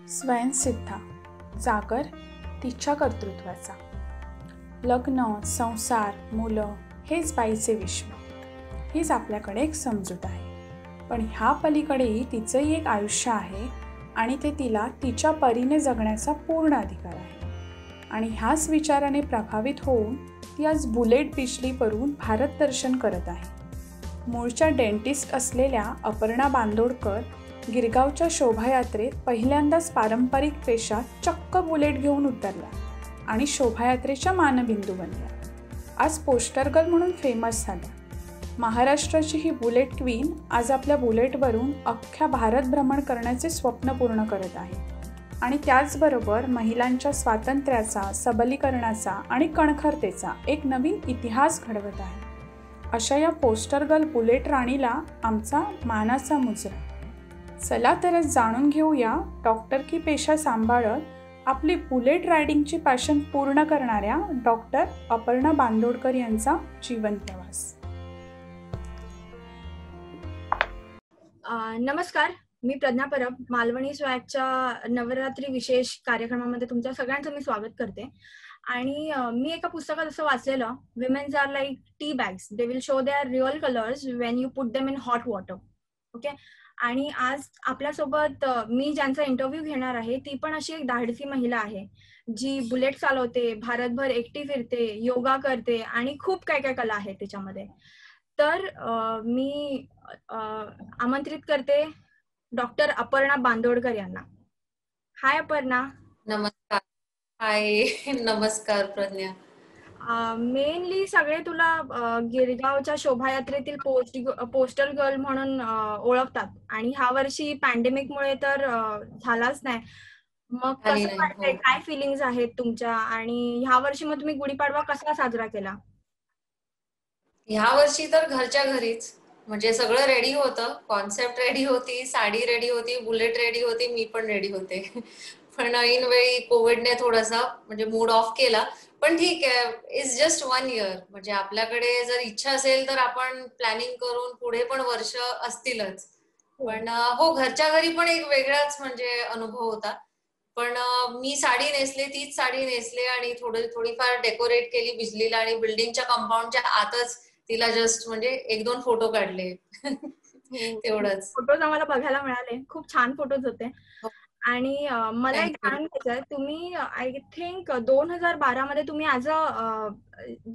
स्वयंसिद्धा, जागर तिच्या कर्तृत्वाचा. लग्न, संसार, मुलं हेच बाईचे विश्व. हीच आपल्याकडे एक समजूत आहे. पण ह्या पलीकडेही तिचंही एक आयुष्य आहे आणि ते तिला तिच्या परीने जगण्याचा पूर्ण अधिकार आहे. आणि ह्याच विचाराने प्रभावित होऊन ती आज बुलेट बिजलीवरून भारत दर्शन करत आहे. मूळच्या डेंटिस्ट असलेल्या अपर्णा बांदोडकर गिरगावच्या शोभायात्रेत पहिल्यांदाच पारंपरिक वेशात चक्क बुलेट घेऊन उतरल्या आणि शोभायात्रेच्या मानबिंदू बनल्या. आज पोस्टर गर्ल म्हणून फेमस झाल्या. महाराष्ट्राची ही बुलेट क्वीन आज आपल्या बुलेटवरून अख्ख्या भारत भ्रमण करण्याचे स्वप्न पूर्ण करत आहे आणि त्याचबरोबर महिलांच्या स्वातंत्र्याचा, सबलीकरणाचा आणि कणखरतेचा एक नवीन इतिहास घडवत आहे. अशा या पोस्टर गर्ल बुलेट राणीला आमचा मानाचा मुजरा. चला तरच जाणून घेऊया डॉक्टरकी पेशा सांभाळत आपली बुलेट रायडिंगची पॅशन पूर्ण करणाऱ्या डॉक्टर अपर्णा बांदोडकर यांचा जीवन प्रवास. नमस्कार, मी प्रज्ञा परब. मालवणी स्वॅगच्या नवरात्री विशेष कार्यक्रमामध्ये तुमच्या सगळ्यांचं मी स्वागत करते. आणि मी एका पुस्तकात असं वाचलेलं, womens are like tea bags, they will show their real colours when you put them in hot water. Okay. आणि आज आपल्यासोबत मी ज्यांचा इंटरव्ह्यू घेणार आहे ती पण अशी एक धाडसी महिला आहे जी बुलेट चालवते, भारतभर एकटी फिरते, योगा करते आणि खूप काय काय कला आहे त्याच्यामध्ये. तर मी आमंत्रित करते डॉक्टर अपर्णा बांदोडकर यांना. हाय अपर्णा. नमस्कार. हाय. नमस्कार प्रज्ञा. मेनली सगळे तुला गिरगावच्या शोभायात्रेतील पोस्टर गर्ल म्हणून ओळखतात आणि ह्या वर्षी पॅन्डेमिकमुळे तर झालाच नाही. मग कसं वाटतंय, काय फिलिंग्स आहेत तुमच्या? आणि ह्या वर्षी मग तुम्ही गुढीपाडवा कसा साजरा केला? ह्या वर्षी तर घरच्या घरीच, म्हणजे सगळं रेडी होतं. कॉन्सेप्ट रेडी होती, साडी रेडी होती, बुलेट रेडी होती, मी पण रेडी होते. पण ऐन वेळी कोविडने थोडासा म्हणजे मूड ऑफ केला. पण ठीक आहे, इट्स जस्ट 1 year. म्हणजे आपल्याकडे जर इच्छा असेल तर आपण प्लॅनिंग करून पुढे पण वर्ष असतीलच. पण हो, घरच्या घरी पण एक वेगळाच म्हणजे अनुभव होता. पण मी साडी नेसले, तीच साडी नेसले आणि थोडीफार डेकोरेट केली बिजलीला आणि बिल्डिंगच्या कंपाऊंडच्या आतच तिला जस्ट म्हणजे 1-2 फोटो काढले. तेवढंच. फोटोज आम्हाला बघायला मिळाले, खूप छान फोटोज होते. आणि मला एक जाणून घ्यायचंय, तुम्ही आय थिंक 2012 मध्ये तुम्ही ऍज अ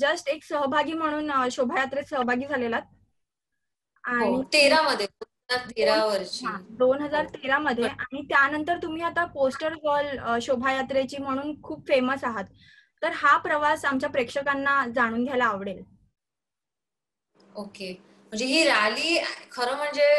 जस्ट एक सहभागी म्हणून शोभायात्रेत सहभागी झालेलात. आणि 13 मध्ये 2013 वर्षी 2013 मध्ये. आणि त्यानंतर तुम्ही आता पोस्टर गर्ल शोभायात्रेची म्हणून खूप फेमस आहात. तर हा प्रवास आमच्या प्रेक्षकांना जाणून घ्यायला आवडेल. ओके. म्हणजे ही रॅली खरं म्हणजे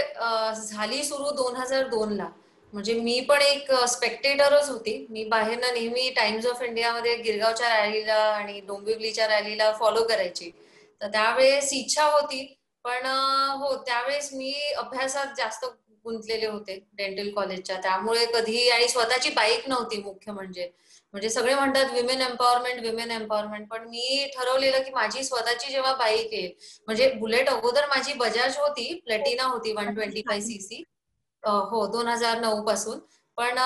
झाली सुरू 2002 ला. म्हणजे मी पण एक स्पेक्टेटरच होती. मी बाहेरनं नेहमी टाइम्स ऑफ इंडियामध्ये गिरगावच्या रॅलीला आणि डोंबिवलीच्या रॅलीला फॉलो करायची. तर त्यावेळेस इच्छा होती, पण हो त्यावेळेस मी अभ्यासात जास्त गुंतलेले होते डेंटल कॉलेजच्या. त्यामुळे कधी, आणि स्वतःची बाईक नव्हती मुख्य म्हणजे सगळे म्हणतात विमेन एम्पॉवरमेंट, पण मी ठरवलेलं की माझी स्वतःची जेव्हा बाईक येईल, म्हणजे बुलेट अगोदर माझी बजाज होती, प्लॅटिना होती 125cc. हो, 2009 पासून. पण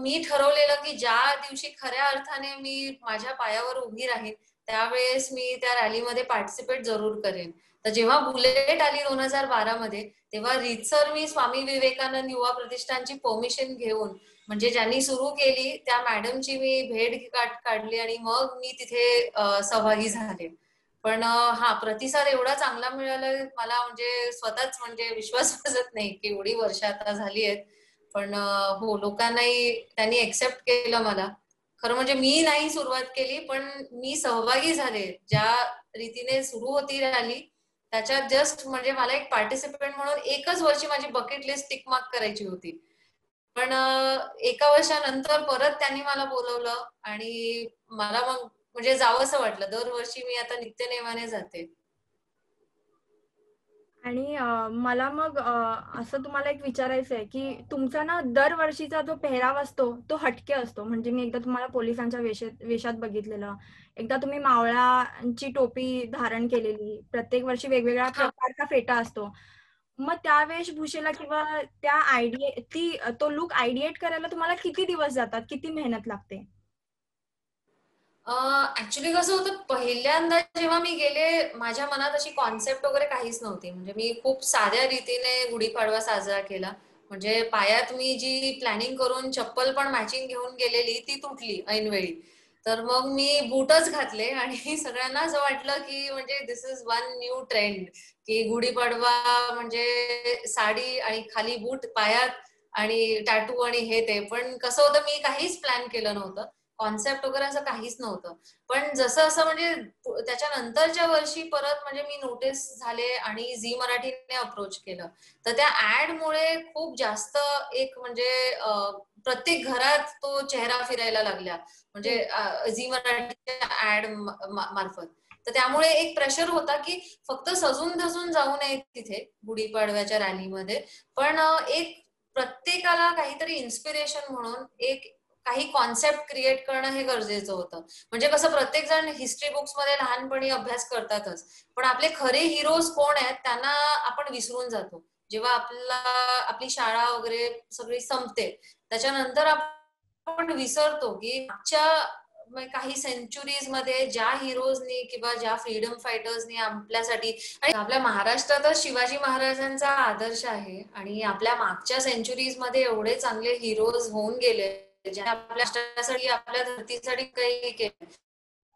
मी ठरवलेलं की ज्या दिवशी खऱ्या अर्थाने मी माझ्या पायावर उभी राहीन त्यावेळेस मी त्या रॅलीमध्ये पार्टिसिपेट जरूर करेन. तर जेव्हा बुलेट आली 2012 मध्ये, तेव्हा रीतसर मी स्वामी विवेकानंद युवा प्रतिष्ठानची परमिशन घेऊन, म्हणजे ज्यांनी सुरू केली त्या मॅडमची मी भेट काढली आणि मग मी तिथे सहभागी झाले. पण हा प्रतिसाद एवढा चांगला मिळाला मला, म्हणजे स्वतःच म्हणजे विश्वास बसत नाही की एवढी वर्ष आता झाली आहेत. पण हो, लोकांनाही त्यांनी एक्सेप्ट केलं मला. खरं म्हणजे मी नाही सुरुवात केली, पण मी सहभागी झाले. ज्या रीतीने सुरू होती रॅली त्याच्यात जस्ट म्हणजे मला एक पार्टिसिपेंट म्हणून एकच वर्षी माझी बकेट लिस्ट टिक मार्क करायची होती. पण एका वर्षानंतर परत त्यांनी मला बोलवलं आणि मला मग म्हणजे जावंसं वाटलं. दरवर्षी मी आता नित्यनेमाने जाते. आणि मला मग असं तुम्हाला एक विचारायचं आहे की तुमचा ना दरवर्षीचा जो पेहराव असतो तो हटके असतो. म्हणजे मी एकदा तुम्हाला पोलिसांच्या वेशात बघितलेलं, एकदा तुम्ही मावळांची टोपी धारण केलेली, प्रत्येक वर्षी वेगवेगळ्या प्रकारचा फेटा असतो. मग त्या वेशभूषेला किंवा तो लुक आयडिएट करायला तुम्हाला किती दिवस जातात, किती मेहनत लागते? ऍक्च्युली कसं होतं, पहिल्यांदा जेव्हा मी गेले माझ्या मनात अशी कॉन्सेप्ट वगैरे काहीच नव्हती. म्हणजे मी खूप साध्या रीतीने गुढीपाडवा साजरा केला. म्हणजे पायात मी जी प्लॅनिंग करून चप्पल पण मॅचिंग घेऊन गेलेली ती तुटली ऐनवेळी. तर मग मी बूटच घातले आणि सगळ्यांना असं वाटलं की म्हणजे दिस इज वन न्यू ट्रेंड, की गुढीपाडवा म्हणजे साडी आणि खाली बूट पायात आणि टॅटू आणि हे ते. पण कसं होतं, मी काहीच प्लॅन केलं नव्हतं, कॉन्सेप्ट वगैरे असं काहीच नव्हतं. पण जसं असं म्हणजे त्याच्यानंतरच्या वर्षी परत म्हणजे मी नोटीस झाले आणि झी मराठीने अप्रोच केलं. तर त्या ऍड मुळे खूप जास्त एक म्हणजे प्रत्येक घरात तो चेहरा फिरायला लागला, म्हणजे झी मराठीच्या ऍड मार्फत. तर त्यामुळे एक प्रेशर होता की फक्त सजून धजून जाऊ नये तिथे गुढीपाडव्याच्या रॅलीमध्ये, पण एक प्रत्येकाला काहीतरी इन्स्पिरेशन म्हणून एक काही कॉन्सेप्ट क्रिएट करणं हे गरजेचं होतं. म्हणजे कसं, प्रत्येक जण हिस्ट्री बुक्स मध्ये लहानपणी अभ्यास करतातच, पण आपले खरे हिरोज कोण आहेत त्यांना आपण विसरून जातो. जेव्हा आपली शाळा वगैरे सगळी संपते त्याच्यानंतर आपण विसरतो की मागच्या काही सेंचुरीज मध्ये ज्या हिरोजनी किंवा ज्या फ्रीडम फायटर्सनी आपल्यासाठी, आणि आपल्या महाराष्ट्रातच शिवाजी महाराजांचा आदर्श आहे आणि आपल्या मागच्या सेंचुरीज मध्ये एवढे चांगले हिरोज होऊन गेले ज्यांनी आपल्या राष्ट्रासाठी आपल्या धर्तीसाठी काही केलं,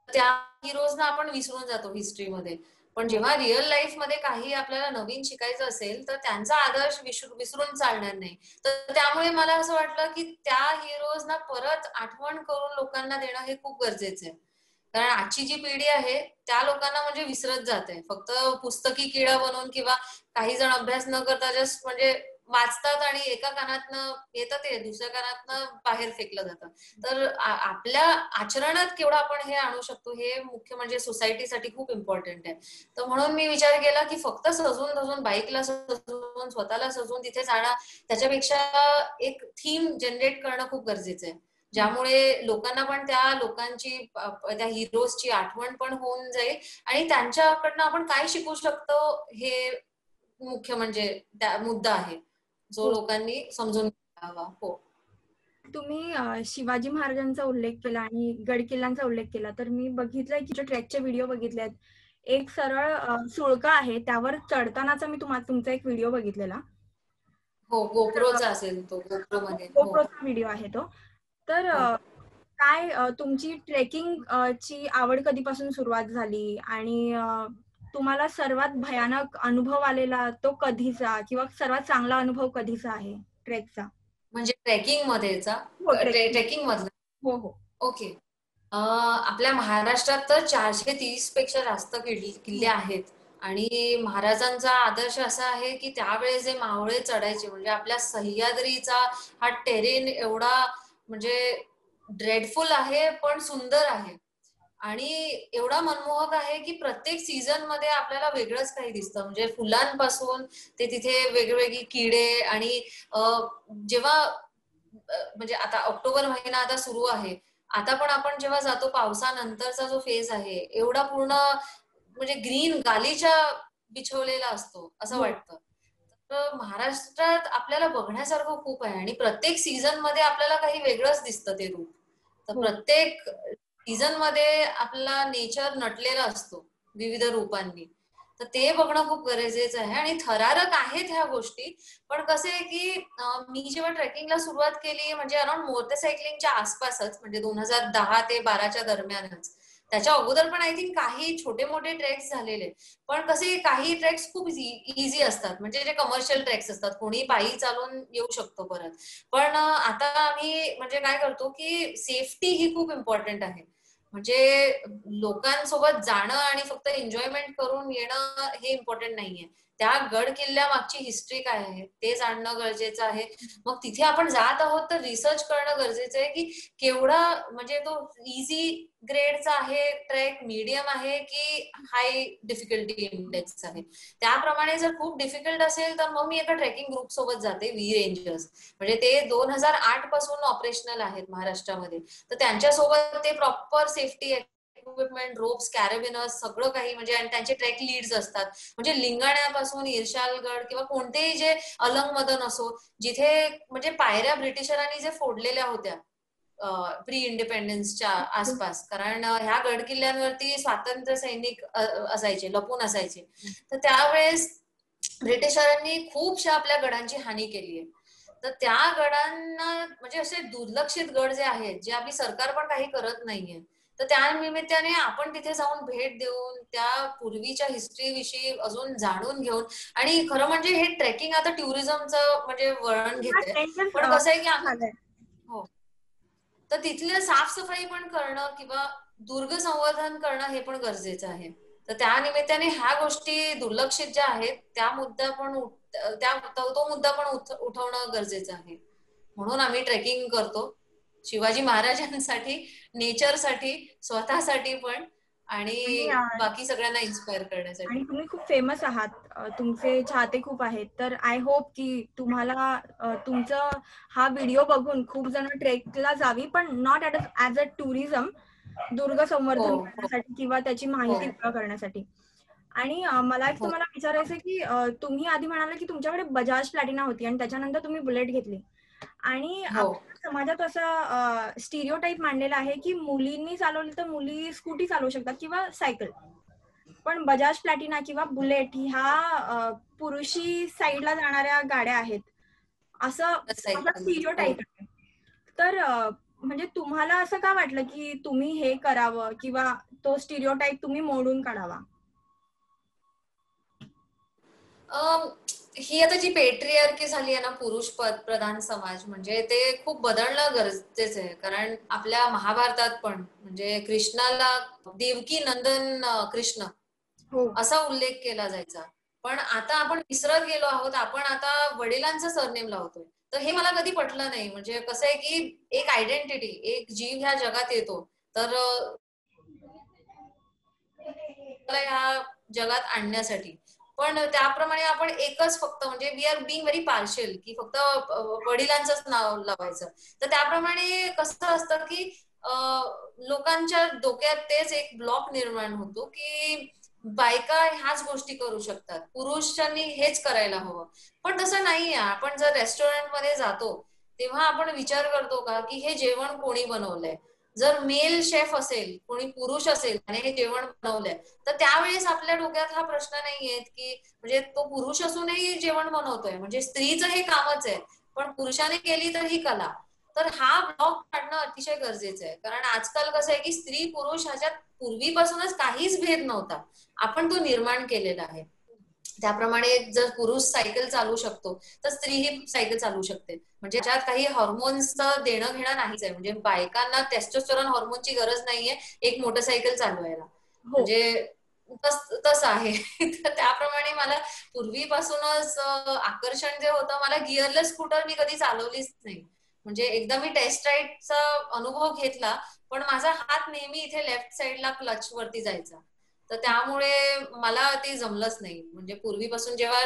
त्या हिरोजना आपण विसरून जातो हिस्ट्रीमध्ये. पण जेव्हा रिअल लाईफ मध्ये काही आपल्याला नवीन शिकायचं असेल तर त्यांचा आदर्श विसरून चालणार नाही. तर त्यामुळे मला असं वाटलं की त्या हिरोजना परत आठवण करून लोकांना देणं हे खूप गरजेचं आहे. कारण आजची जी पिढी आहे त्या लोकांना म्हणजे विसरत जाते, फक्त पुस्तकी किडा बनवून किंवा काही जण अभ्यास न करता जस्ट म्हणजे वाचतात आणि एका कानातनं येतं ते दुसऱ्या कानातनं बाहेर फेकलं जातं. तर आपल्या आचरणात केवढं आपण हे आणू शकतो हे मुख्य म्हणजे सोसायटीसाठी खूप इम्पॉर्टंट आहे. तर म्हणून मी विचार केला की फक्त सजून धजून, बाईकला सजून, स्वतःला सजून तिथे जाणं, त्याच्यापेक्षा एक थीम जनरेट करणं खूप गरजेचं आहे, ज्यामुळे लोकांना पण त्या लोकांची त्या हिरोजची आठवण पण होऊन जाईल आणि त्यांच्याकडनं आपण काय शिकू शकतो हे मुख्य म्हणजे त्या मुद्दा आहे जो हो. लोकांनी समजून घ्यावा. हो. तुम्ही शिवाजी महाराजांचा उल्लेख केला आणि गड किल्ल्यांचा उल्लेख केला, तर मी बघितलंय की ट्रेकचे व्हिडिओ बघितले आहेत. एक सरळ सुळका आहे, त्यावर चढतानाचा मी तुमचा एक व्हिडिओ बघितलेला. हो, गोप्रोचा असेल तो, गोप्रो मध्ये. हो गोप्रोचा व्हिडिओ आहे तो. तर हो. तुमची ट्रेकिंग ची आवड कधीपासून सुरुवात झाली आणि तुम्हाला सर्वात भयानक अनुभव आलेला तो कधीचा, किंवा सर्वात चांगला अनुभव कधीचा आहे ट्रेकचा? म्हणजे ट्रेकिंग मध्येचा, हो, ट्रेकिंग. ट्रेकिंग मधला. हो हो. ओके. आपल्या महाराष्ट्रात तर 430 पेक्षा जास्त किल्ले आहेत आणि महाराजांचा आदर्श असा आहे की त्यावेळेस जे मावळे चढायचे, म्हणजे आपल्या सह्याद्रीचा हा टेरेन एवढा म्हणजे ड्रेडफुल आहे पण सुंदर आहे आणि एवढा मनमोहक आहे की प्रत्येक सीझन मध्ये आपल्याला वेगळंच काही दिसतं. म्हणजे फुलांपासून ते तिथे वेगवेगळी किडे आणि जेव्हा म्हणजे आता ऑक्टोबर महिना आता सुरू आहे, आता पण आपण जेव्हा जातो पावसानंतरचा जो फेज आहे एवढा पूर्ण म्हणजे ग्रीन गालीचा बिछवलेला असतो असं हो. वाटतं. तर महाराष्ट्रात आपल्याला बघण्यासारखं खूप आहे आणि प्रत्येक सीझन मध्ये आपल्याला काही वेगळंच दिसतं ते रूप. तर हो. प्रत्येक सीझन मध्ये आपला नेचर नटलेला असतो विविध रूपांनी. तर ते बघणं खूप गरजेचं आहे आणि थरारक आहेत ह्या गोष्टी. पण कसं आहे की मी जेव्हा ट्रेकिंगला सुरुवात केली म्हणजे अराउंड मोटरसायकलिंगच्या आसपासच, म्हणजे 2010 ते 12च्या दरम्यानच. त्याच्या अगोदर पण आय थिंक काही छोटे मोठे ट्रेक्स झालेले, पण कसे काही ट्रेक्स खूप इझी असतात, म्हणजे जे कमर्शियल ट्रेक्स असतात, कोणी पायी चालून येऊ शकतो परत. पण आता आम्ही म्हणजे काय करतो की सेफ्टी ही खूप इम्पॉर्टंट आहे. म्हणजे लोकांसोबत जाणं आणि फक्त एन्जॉयमेंट करून येणं हे इम्पॉर्टंट नाहीये. त्या गड किल्ल्या मागची हिस्ट्री काय आहे ते जाणणं गरजेचं आहे. मग तिथे आपण जात आहोत तर रिसर्च करणं गरजेचं आहे की केवढा म्हणजे तो इझी ग्रेडचा आहे ट्रेक, मीडियम आहे की हाय डिफिकल्टी इंडेक्स आहे. त्याप्रमाणे जर खूप डिफिकल्ट असेल तर मग मी एका ट्रेकिंग ग्रुप सोबत जाते, व्ही रेंजर्स. म्हणजे ते 2008 पासून ऑपरेशनल आहेत महाराष्ट्रामध्ये. तर त्यांच्यासोबत ते प्रॉपर सेफ्टी इक्विपमेंट, रोप्स, कॅरेबिनर्स सगळं काही, म्हणजे आणि त्यांचे ट्रेक लीड्स असतात. म्हणजे लिंगाण्यापासून इर्शालगड किंवा कोणतेही जे अलंग मदन असो, जिथे म्हणजे पायऱ्या ब्रिटिशरांनी जे फोडलेल्या होत्या प्री इंडिपेंडन्सच्या आसपास, कारण ह्या गड किल्ल्यांवरती स्वातंत्र्य सैनिक असायचे, लपून असायचे. तर त्यावेळेस ब्रिटिशरांनी खूपशा आपल्या गडांची हानी केली आहे. तर त्या गडांना म्हणजे असे दुर्लक्षित गड जे आहेत, जे आपली सरकार पण काही करत नाहीये, तर त्या निमित्ताने आपण तिथे जाऊन भेट देऊन त्या पूर्वीच्या हिस्ट्री विषयी अजून जाणून घेऊन, आणि खरं म्हणजे हे ट्रेकिंग आता टुरिझमचं म्हणजे वळण घेते. पण कसं आहे की आम्ही हो, तर तिथल्या साफसफाई पण करणं किंवा दुर्ग संवर्धन करणं हे पण गरजेचं आहे. तर त्या निमित्ताने ह्या गोष्टी दुर्लक्षित ज्या आहेत त्या मुद्दा पण तो मुद्दा पण उठवणं गरजेचं आहे. म्हणून आम्ही ट्रेकिंग करतो, शिवाजी महाराजांसाठी, नेचरसाठी, स्वतःसाठी पण, आणि बाकी सगळ्यांना इन्स्पायर करण्यासाठी. आणि तुम्ही खूप फेमस आहात, तुमचे चाहते खूप आहेत. तर आय होप की तुम्हाला तुमचं हा व्हिडिओ बघून खूप जण ट्रेकला जावी, पण नॉट ऍज अ टुरिझम, दुर्ग संवर्धन करण्यासाठी किंवा त्याची माहिती गोळा करण्यासाठी. आणि मला एक तुम्हाला विचारायचं की तुम्ही आधी म्हणाले की तुमच्याकडे बजाज प्लॅटिना होती आणि त्याच्यानंतर तुम्ही बुलेट घेतली, आणि समाजात असं स्टिरियोटाईप मांडलेला आहे की मुलींनी चालवली तर मुली स्कूटी चालवू शकतात किंवा सायकल, पण बजाज प्लॅटिना किंवा बुलेट ह्या पुरुषी साईडला जाणाऱ्या गाड्या आहेत, असं स्टिरियोटाईप आहे. तर म्हणजे तुम्हाला असं का वाटलं की तुम्ही हे करावं किंवा तो स्टिरियोटाईप तुम्ही मोडून काढावा? ही आता जी पेट्रियार्की झाली आहे ना, पुरुष प्रधान समाज, म्हणजे ते खूप बदलणं गरजेचं आहे. कारण आपल्या महाभारतात पण म्हणजे कृष्णाला देवकी नंदन कृष्ण असा उल्लेख केला जायचा, पण आता आपण विसरत गेलो आहोत. आपण आता वडिलांचं सरनेम लावतोय. तर हे मला कधी पटलं नाही. म्हणजे कसं आहे की एक आयडेंटिटी, एक जीव ह्या जगात येतो, तर ह्या जगात आणण्यासाठी, पण त्याप्रमाणे आपण एकच फक्त म्हणजे we are being very partial की फक्त वडिलांचंच नाव लावायचं. तर त्याप्रमाणे कसं असतं की लोकांच्या डोक्यात तेच एक ब्लॉक निर्माण होतो की बायका ह्याच गोष्टी करू शकतात, पुरुषांनी हेच करायला हवं. पण तसं नाहीये. आपण जर रेस्टॉरंट मध्ये जातो तेव्हा आपण विचार करतो का की हे जेवण कोणी बनवलंय? जर मेल शेफ असेल, कोणी पुरुष असेल आणि हे जेवण बनवलंय, तर त्यावेळेस आपल्या डोक्यात हा प्रश्न नाहीये की म्हणजे तो पुरुष असूनही जेवण बनवतोय, म्हणजे स्त्रीचं हे कामच आहे, पण पुरुषाने केली तर ही कला. तर हा ब्लॉक काढणं अतिशय गरजेचं आहे. कारण आजकाल कसं आहे की स्त्री पुरुष ह्याच्यात पूर्वीपासूनच काहीच भेद नव्हता, आपण तो निर्माण केलेला आहे. त्याप्रमाणे जर पुरुष सायकल चालवू शकतो तर स्त्री ही सायकल चालवू शकते. म्हणजे ज्यात काही हॉर्मोन्सचं देणं घेणं नाहीच आहे. म्हणजे बायकांना टेस्टोस्टेरॉन हॉर्मोनची गरज नाहीये एक मोटरसायकल चालवायला, म्हणजे तसं आहे. तर त्याप्रमाणे मला पूर्वीपासूनच आकर्षण जे होतं, मला गिअरलेस स्कूटर मी कधी चालवलीच नाही. म्हणजे एकदा मी टेस्ट राईडचा अनुभव घेतला, पण माझा हात नेहमी इथे लेफ्ट साईडला क्लच वरती जायचा, तर त्यामुळे मला ते जमलंच नाही. म्हणजे पूर्वीपासून जेव्हा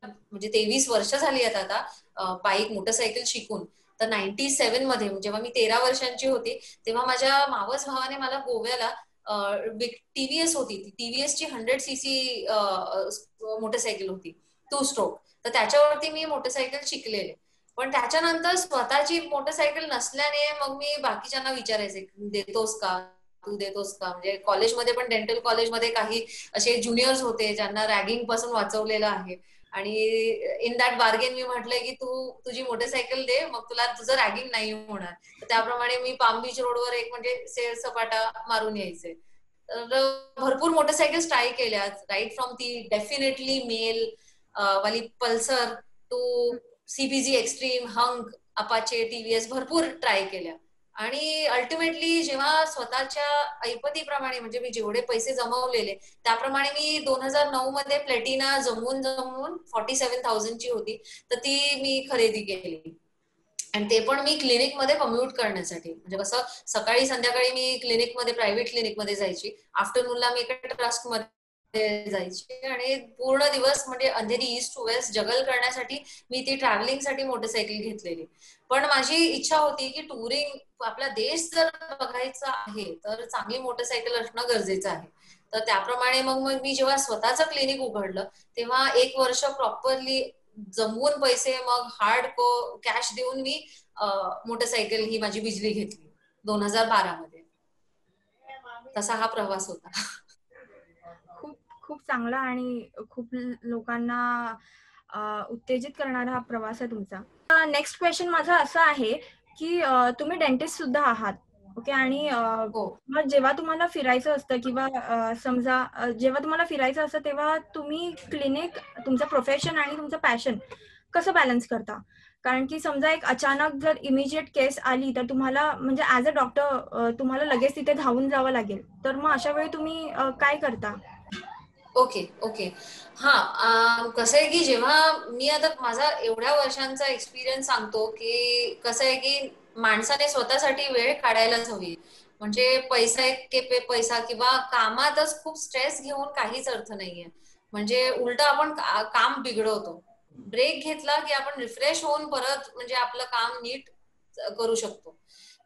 म्हणजे 23 वर्ष झाली आहेत आता बाईक मोटरसायकल शिकून, तर 97 मध्ये जेव्हा मी 13 वर्षांची होती तेव्हा माझ्या मावस भावाने मला गोव्याला टीव्हीएस होती, टीव्हीएस ची 100cc मोटरसायकल होती, 2 स्ट्रोक, तर त्याच्यावरती मी मोटरसायकल शिकलेले. पण त्याच्यानंतर स्वतःची मोटरसायकल नसल्याने मग मी बाकीच्यांना विचारायचे, देतोस का तू, देतोस का? म्हणजे कॉलेजमध्ये पण, डेंटल कॉलेजमध्ये काही असे ज्युनियर्स होते ज्यांना रॅगिंग पासून वाचवलेलं आहे, आणि इन दॅट बार्गेन मी म्हटलंय की तू तुझी मोटरसायकल दे, मग तुला तुझं रॅगिंग नाही होणार. तर त्याप्रमाणे मी पाम बीच रोडवर एक म्हणजे सेर सपाटा मारून यायचे. तर भरपूर मोटरसायकल्स ट्राय केल्या, राईट फ्रॉम ती डेफिनेटली मेल वाली Pulsar two सीपीजी extreme, hunk, Apache, TVS भरपूर ट्राय केल्या. आणि अल्टिमेटली जेव्हा स्वतःच्या ऐपतीप्रमाणे, म्हणजे मी जेवढे पैसे जमवलेले त्याप्रमाणे मी 2009 मध्ये प्लॅटिना जमवून 47,000 ची होती, तर ती मी खरेदी केली. आणि ते पण मी क्लिनिक मध्ये कम्युट करण्यासाठी. म्हणजे कसं सकाळी संध्याकाळी मी क्लिनिक मध्ये, प्रायव्हेट क्लिनिक मध्ये जायची, आफ्टरनूनला मी एका ट्रस्ट मध्ये जायची आणि पूर्ण दिवस म्हणजे अंधेरी ईस्ट टू वेस्ट जगल करण्यासाठी मी ती ट्रॅव्हलिंगसाठी मोटरसायकल घेतलेली. पण माझी इच्छा होती की टुरिंग आपला देश जर बघायचा आहे तर चांगली मोटरसायकल असणं गरजेचं आहे. तर त्याप्रमाणे मग मी जेव्हा स्वतःचं क्लिनिक उघडलं तेव्हा 1 वर्ष प्रॉपरली जमवून पैसे मग हार्ड कॅश देऊन मी मोटरसायकल ही माझी बिजली घेतली 2012 मध्ये. तसा हा प्रवास होता. खूप खूप चांगला आणि खूप लोकांना उत्तेजित करणारा हा प्रवास आहे तुमचा. नेक्स्ट क्वेश्चन माझा असा आहे की तुम्ही डेंटिस्ट सुद्धा आहात, ओके, आणि मग जेव्हा तुम्हाला फिरायचं असतं किंवा समजा जेव्हा तुम्हाला फिरायचं असतं तेव्हा तुम्ही क्लिनिक, तुमचं प्रोफेशन आणि तुमचं पॅशन कसं बॅलन्स करता? कारण की समजा एक अचानक जर इमिजिएट केस आली तर तुम्हाला म्हणजे ऍज अ डॉक्टर तुम्हाला लगेच तिथे धावून जावं लागेल, तर मग अशा वेळी तुम्ही काय करता? ओके. हा, कसं आहे की जेव्हा मी आता माझा एवढ्या वर्षांचा एक्सपिरियन्स सांगतो की कसं आहे की माणसाने स्वतःसाठी वेळ काढायलाच हवी. म्हणजे पैसा किंवा कामातच खूप स्ट्रेस घेऊन काहीच अर्थ नाहीये. म्हणजे उलट आपण काम बिघडवतो. ब्रेक घेतला की आपण रिफ्रेश होऊन परत म्हणजे आपलं काम नीट करू शकतो.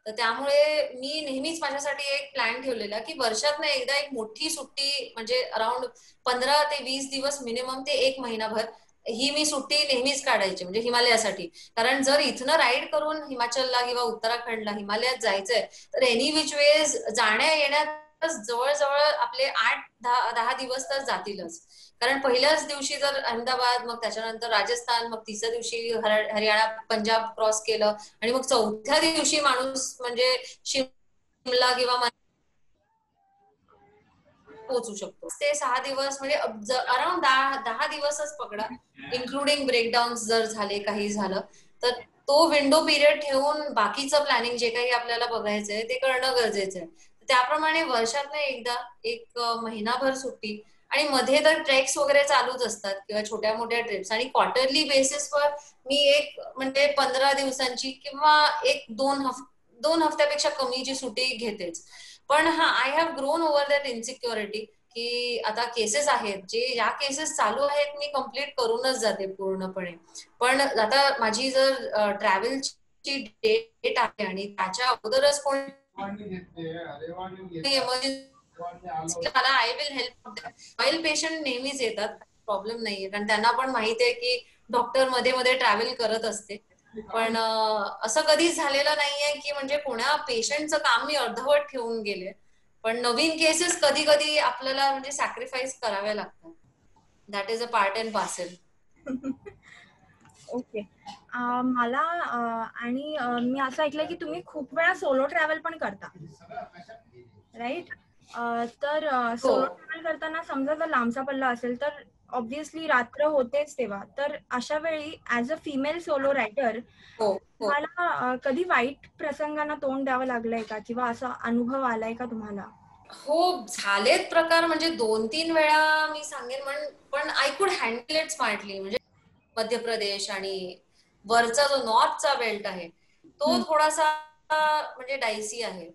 तर त्यामुळे मी नेहमीच माझ्यासाठी एक प्लॅन ठेवलेला की वर्षातनं एकदा एक मोठी सुट्टी म्हणजे अराउंड 15 ते 20 दिवस मिनिमम ते 1 महिनाभर ही मी सुट्टी नेहमीच काढायची म्हणजे हिमालयासाठी. कारण जर इथनं राईड करून हिमाचलला किंवा उत्तराखंडला हिमालयात जायचंय तर एनी विच वेज जाण्या येण्यात जवळजवळ आपले 8-10 दिवस तर जातीलच. कारण पहिल्याच दिवशी जर अहमदाबाद, मग त्याच्यानंतर राजस्थान, मग तिसऱ्या दिवशी हरियाणा पंजाब क्रॉस केलं आणि मग चौथ्या दिवशी माणूस म्हणजे शिमला किंवा पोहोचू शकतो. ते 6 दिवस म्हणजे अराउंड 10 दिवसच पकडा, इन्क्लुडिंग ब्रेकडाऊन जर झाले, काही झालं तर तो विंडो पिरियड ठेवून बाकीचं प्लॅनिंग जे काही आपल्याला बघायचंय ते करणं गरजेचं आहे. त्याप्रमाणे वर्षातनं एकदा 1 महिनाभर सुट्टी आणि मध्ये तर ट्रेक्स वगैरे चालूच असतात किंवा छोट्या मोठ्या ट्रिप्स आणि क्वार्टरली बेसिसवर मी एक म्हणजे 15 दिवसांची किंवा 2 हफ्त्यापेक्षा कमीची सुट्टी घेतेच. पण हा, I have grown over that insecurity की आता केसेस आहेत, ज्या केसेस चालू आहेत मी कम्प्लीट करूनच जाते पूर्णपणे. पण आता माझी जर ट्रॅव्हलची डेट आहे आणि त्याच्या अगोदरच कोण मला I will help. Oil patient नेहमीच येतात, प्रॉब्लेम नाहीये, कारण त्यांना पण माहिती आहे की डॉक्टर मध्ये मध्ये ट्रॅव्हल करत असते. पण असं कधीच झालेलं नाहीये की म्हणजे कोणा पेशंटचं काम मी अर्धवट ठेवून गेले. पण नवीन केसेस कधी कधी आपल्याला म्हणजे सॅक्रिफाईस कराव्या लागतात. That is a part and parcel. Okay. मला आणि मी असं ऐकलंय की तुम्ही खूप वेळा सोलो ट्रॅव्हल पण करता, राईट? तर सोलो ट्रॅव्हल करताना समजा जर लांबचा पल्ला असेल तर ऑब्व्हियसली रात्र होतेच तेव्हा, तर अशा वेळी as a female solo rider तुम्हाला कधी वाईट प्रसंगांना तोंड द्यावं लागलंय का, किंवा असा अनुभव आलाय का तुम्हाला? हो, झालेत प्रकार, म्हणजे 2-3 वेळा मी सांगेन, पण I could handle it smartly. म्हणजे मध्य प्रदेश आणि वरचा जो नॉर्थचा बेल्ट आहे तो थोडासा म्हणजे डायसी आहे.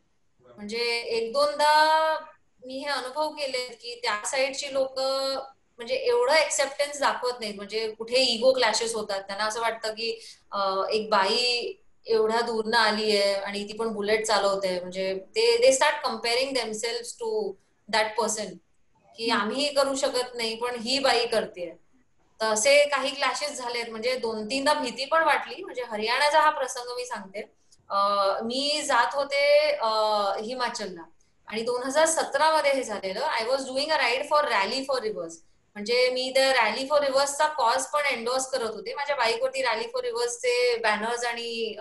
म्हणजे 1-2दा मी हे अनुभव केले की त्या साईडची लोक म्हणजे एवढं एक्सेप्टन्स दाखवत नाहीत. म्हणजे कुठे इगो क्लॅशेस होतात. त्यांना असं वाटतं की एक बाई एवढ्या दूरनं आली आहे आणि ती पण बुलेट चालवते, म्हणजे they start comparing themselves to that person की आम्ही करू शकत नाही पण ही बाई करते. तर असे काही क्लॅशेस झालेत. म्हणजे 2-3दा भीती पण वाटली. म्हणजे हरियाणाचा हा प्रसंग मी सांगते. मी जात होते हिमाचलला आणि 2017 मध्ये हे झालेलं. I was doing a ride for rally for reverse. म्हणजे मी त्या रॅली फॉर रिव्हर्सचा कॉज पण एंडोर्स करत होते. माझ्या बाईकवरती रॅली फॉर रिव्हर्सचे बॅनर्स आणि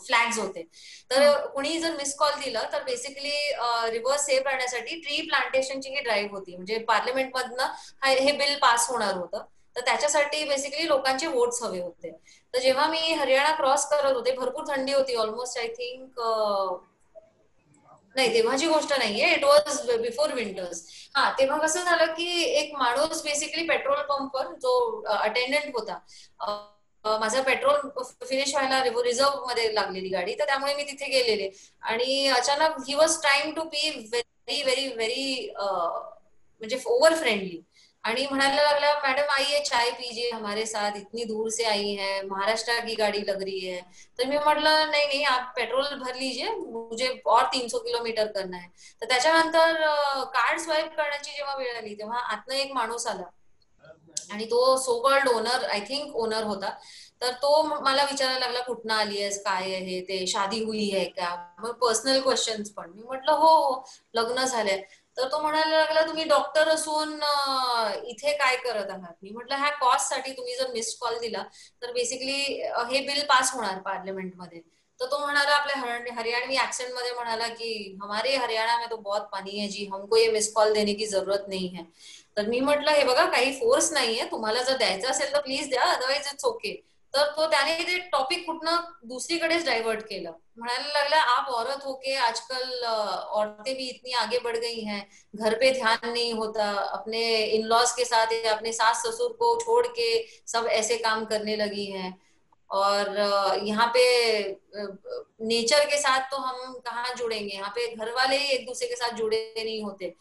फ्लॅग्स होते. तर कुणी जर मिस कॉल दिलं तर बेसिकली रिव्हर्स सेव्ह करण्यासाठी ट्री प्लांटेशनची ही ड्राईव्ह होती. म्हणजे पार्लमेंट मधनं हे बिल पास होणार होतं. तर त्याच्यासाठी बेसिकली लोकांचे वोट्स हवे होते. तर जेव्हा मी हरियाणा क्रॉस करत होते, भरपूर थंडी होती, ऑलमोस्ट आय थिंक नाही तेव्हाची गोष्ट नाहीये, इट वॉज बिफोर विंटर्स. हा, तेव्हा कसं झालं की एक माणूस बेसिकली पेट्रोल पंपवर जो अटेंडंट होता, माझं पेट्रोल फिनिश व्हायला रिझर्व्ह मध्ये लागलेली गाडी, तर त्यामुळे मी तिथे गेलेले आणि अचानक he was trying to be very very very म्हणजे ओव्हर फ्रेंडली. आणि म्हणायला लागला, मैडम आइए चाय पीजिए हमारे साथ, इतनी दूर से आई है, महाराष्ट्र की गाड़ी लग रही है. तर मी म्हटलं नाही नाही, आप पेट्रोल भर लीजिए, मुझे और 300 किलोमीटर करना है. तर त्याच्यानंतर कार्ड स्वाईप करण्याची जेव्हा वेळ आली तेव्हा आतनं एक माणूस आला आणि तो so called owner, I think owner होता. तर तो मला विचारायला लागला, कुठनं आली आहेस, काय आहे ते, शादी हुई आहे का, मग पर्सनल क्वेश्चन्स पण. मी म्हटलं हो हो लग्न झालंय. तर तो म्हणायला लागला, तुम्ही डॉक्टर असून इथे काय करत आहात. मी म्हटलं ह्या कॉस्ट साठी तुम्ही जर मिस्ड कॉल दिला तर बेसिकली हे बिल पास होणार पार्लिमेंटमध्ये. तर तो म्हणाला आपल्या हरियाणवी ऍक्सेंट मध्ये म्हणाला की हमारे हरियाणा में तो बहुत पानी है जी, हमको ये मिस कॉल देने की जरूरत नहीं है. तर मी म्हटलं हे बघा काही फोर्स नाहीये, तुम्हाला जर द्यायचं असेल तर प्लीज द्या, अदरवाइज इट्स ओके. तर तो त्याने ते टॉपिक कुठनं दुसरीकडेच डायव्हर्ट केलं. म्हणायला लागला, आप औरत होके आजकल औरतें भी इतनी आगे बढ़ गई हैं, घर पे ध्यान नहीं होता, अपने इन लॉज के साथ या अपने सास ससुर को छोड़ के सब ऐसे काम करने लगी हैं. और यहाँ पे नेचर के साथ तो हम कहाँ जुड़ेंगे, यहाँ पे घर वाले ही एक दूसरे के साथ जुड़े नहीं होते.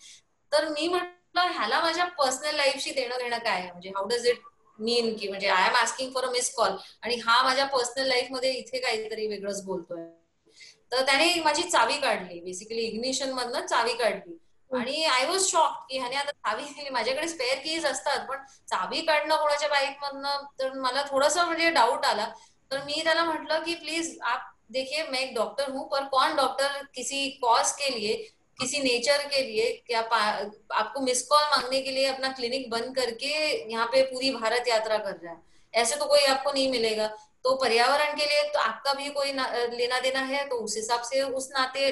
तर मी म्हटलं ह्याला माझ्या पर्सनल लाईफशी देणं घेणं काय आहे, म्हणजे हाऊ डज इट मीन की म्हणजे I am asking for a miss call आणि हा माझ्या पर्सनल लाईफ मध्ये इथे काहीतरी वेगळंच बोलतोय. तर त्याने माझी चावी काढली, बेसिकली इग्निशन मधनं चावी काढली. आणि आय वॉज शॉक की ह्याने आता चावी दिली. माझ्याकडे स्पेअर कीज असतात पण चावी काढणं कोणाच्या बाईक मधनं, तर मला थोडंसं म्हणजे डाऊट आला. तर मी त्याला म्हटलं की प्लीज आप देखिए, मैं एक डॉक्टर हूँ, पर कौन डॉक्टर किसी कॉज के लिए, किसी नेचर के लिए क्या आपको मिस कॉल मांगने के लिए अपना क्लिनिक बंद करके यहाँ पे पूरी भारत यात्रा कर रहा है. ऐसे तो कोई आपको नहीं मिलेगा. तो पर्यावरण के लिए तो आपका भी कोई लेना देना है, तो उस हिसाब से उस नाते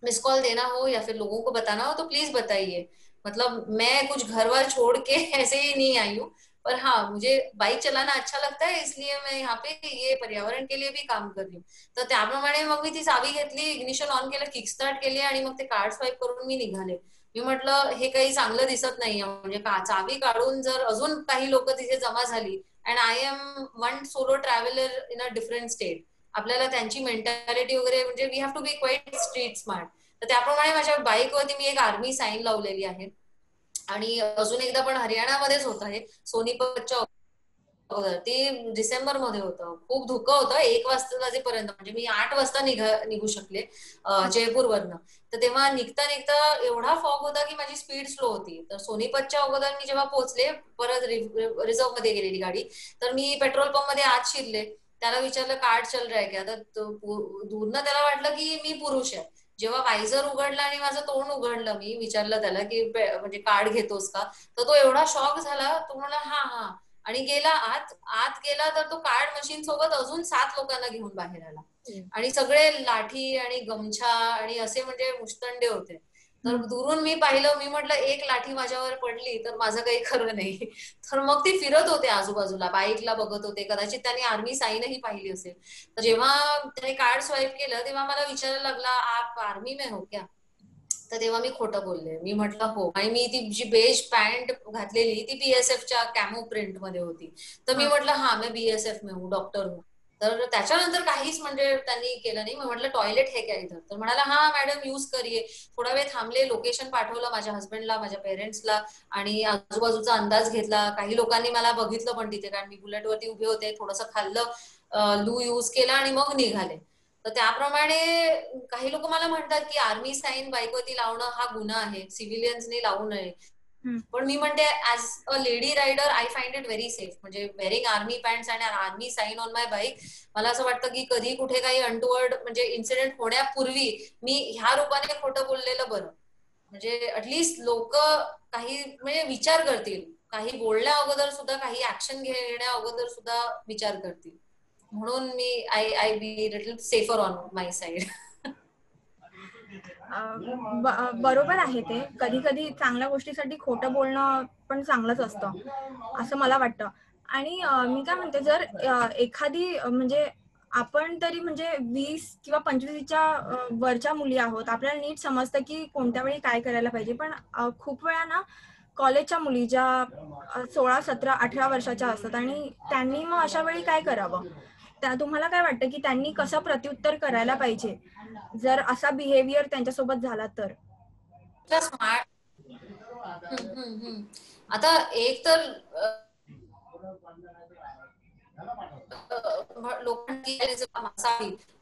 मिस कॉल देना हो या फिर लोगों को बताना हो तो प्लीज बताइए. मतलब मैं कुछ घर वर छोड़ के ऐसे ही नहीं आई हूँ, पर हाँ मुझे बाईक चलाना अच्छा लगता है, इसलिए मैं यहाँ पे ये पर्यावरण के लिए भी काम कर रही हूँ. तर त्याप्रमाणे मग मी ती चावी घेतली, इग्निशन ऑन केलं, किकस्टार्ट केली आणि मग ते कार्ड स्वाईप करून मी निघाले. मी म्हटलं हे काही चांगलं दिसत नाहीये, म्हणजे चावी काढून जर अजून काही लोक तिथे जमा झाली, and I am one solo traveller in a different state, आपल्याला त्यांची मेंटॅलिटी वगैरे म्हणजे we have to be quite street smart. तर त्याप्रमाणे माझ्या बाईकवरती मी एक आर्मी साईन लावलेली आहे. आणि अजून एकदा पण हरियाणामध्येच होत आहे, सोनीपतच्या अगोदर, ते डिसेंबर मध्ये होतं. खूप धुकं होतं, 1 वाजेपर्यंत, म्हणजे मी 8 वाजता निघू शकले जयपूरवरनं. तर तेव्हा निघता निघता एवढा फॉग होता की माझी स्पीड स्लो होती. तर सोनीपतच्या अगोदर मी जेव्हा पोहोचले, परत रिझर्व मध्ये गेलेली गाडी, तर मी पेट्रोल पंप मध्ये आत शिरले. त्याला विचारलं कार्ड चल रहा है क्या, तर दूरनं त्याला वाटलं की मी पुरुष आहे. जेव्हा वायझर उघडला आणि माझं तोंड उघडलं, मी विचारलं त्याला की म्हणजे कार्ड घेतोस का, तर तो एवढा शॉक झाला. तो म्हणाला हा हा, आणि गेला आत गेला. तर तो कार्ड मशीन सोबत अजून 7 लोकांना घेऊन बाहेर आला आणि सगळे लाठी आणि गमछा आणि असे म्हणजे मुष्टंडे होते. तर दुरून मी पाहिलं, मी म्हटलं एक लाठी माझ्यावर पडली तर माझं काही खरं नाही. तर मग ते फिरत होते आजूबाजूला, बाईकला बघत होते, कदाचित त्यांनी आर्मी साईनही पाहिली असेल. तर जेव्हा त्याने कार्ड स्वाईप केलं तेव्हा मला विचारायला लागला, आप आर्मी में हो क्या. तर तेव्हा मी खोटं बोलले. मी म्हटलं हो. आणि मी ती जी बेज पॅन्ट घातलेली ती बीएसएफच्या कॅमो प्रिंट मध्ये होती. तर मी म्हटलं हा मैं बीएसएफ में हूँ, डॉक्टर हूँ. तर त्याच्यानंतर काहीच म्हणजे त्यांनी केलं नाही. मी म्हटलं टॉयलेट है क्या इधर, तर म्हणाला हा मॅडम यूज करिये. थोडा वेळ थांबले, लोकेशन पाठवलं माझ्या हस्बंडला, माझ्या पेरेंट्सला, आणि आजूबाजूचा अंदाज घेतला. काही लोकांनी मला बघितलं पण तिथे, कारण मी बुलेटवरती उभे होते. थोडंसं खाल्लं, लू यूज केला आणि मग निघाले. तर त्याप्रमाणे काही लोक मला म्हणतात की आर्मी साईन बाईकवरती लावणं हा गुन्हा आहे, सिव्हिलियन्सनी लावू नये. पण मी म्हणते as a lady rider I find it very safe. म्हणजे वेअरिंग आर्मी पॅन्ट्स आणि army sign on my bike, मला असं वाटतं की कधी कुठे काही अनटुवर्ड म्हणजे इन्सिडेंट होण्यापूर्वी मी ह्या रूपाने खोटं बोललेलं बरं. म्हणजे ऍटलिस्ट लोक काही म्हणजे विचार करतील, काही बोलण्या अगोदर सुद्धा, काही ऍक्शन घेण्या अगोदर सुद्धा विचार करतील. म्हणून मी I be little safer on my side. बरोबर आहे ते. कधी कधी चांगल्या गोष्टीसाठी खोटं बोलणं पण चांगलंच असतं असं मला वाटतं. आणि मी काय म्हणते, जर एखादी म्हणजे आपण तरी म्हणजे 20 किंवा 25च्या वरच्या मुली आहोत, आपल्याला नीट समजतं की कोणत्या वेळी काय करायला पाहिजे. पण खूप वेळा ना कॉलेजच्या मुली ज्या 16, 17, 18 वर्षाच्या असतात, आणि त्यांनी मग अशा वेळी काय करावं, तुम्हाला काय वाटतं की त्यांनी कसं प्रत्युत्तर करायला पाहिजे जर असा बिहेवियर त्यांच्यासोबत झाला तर? स्मार्ट आता एक तर लोकांनी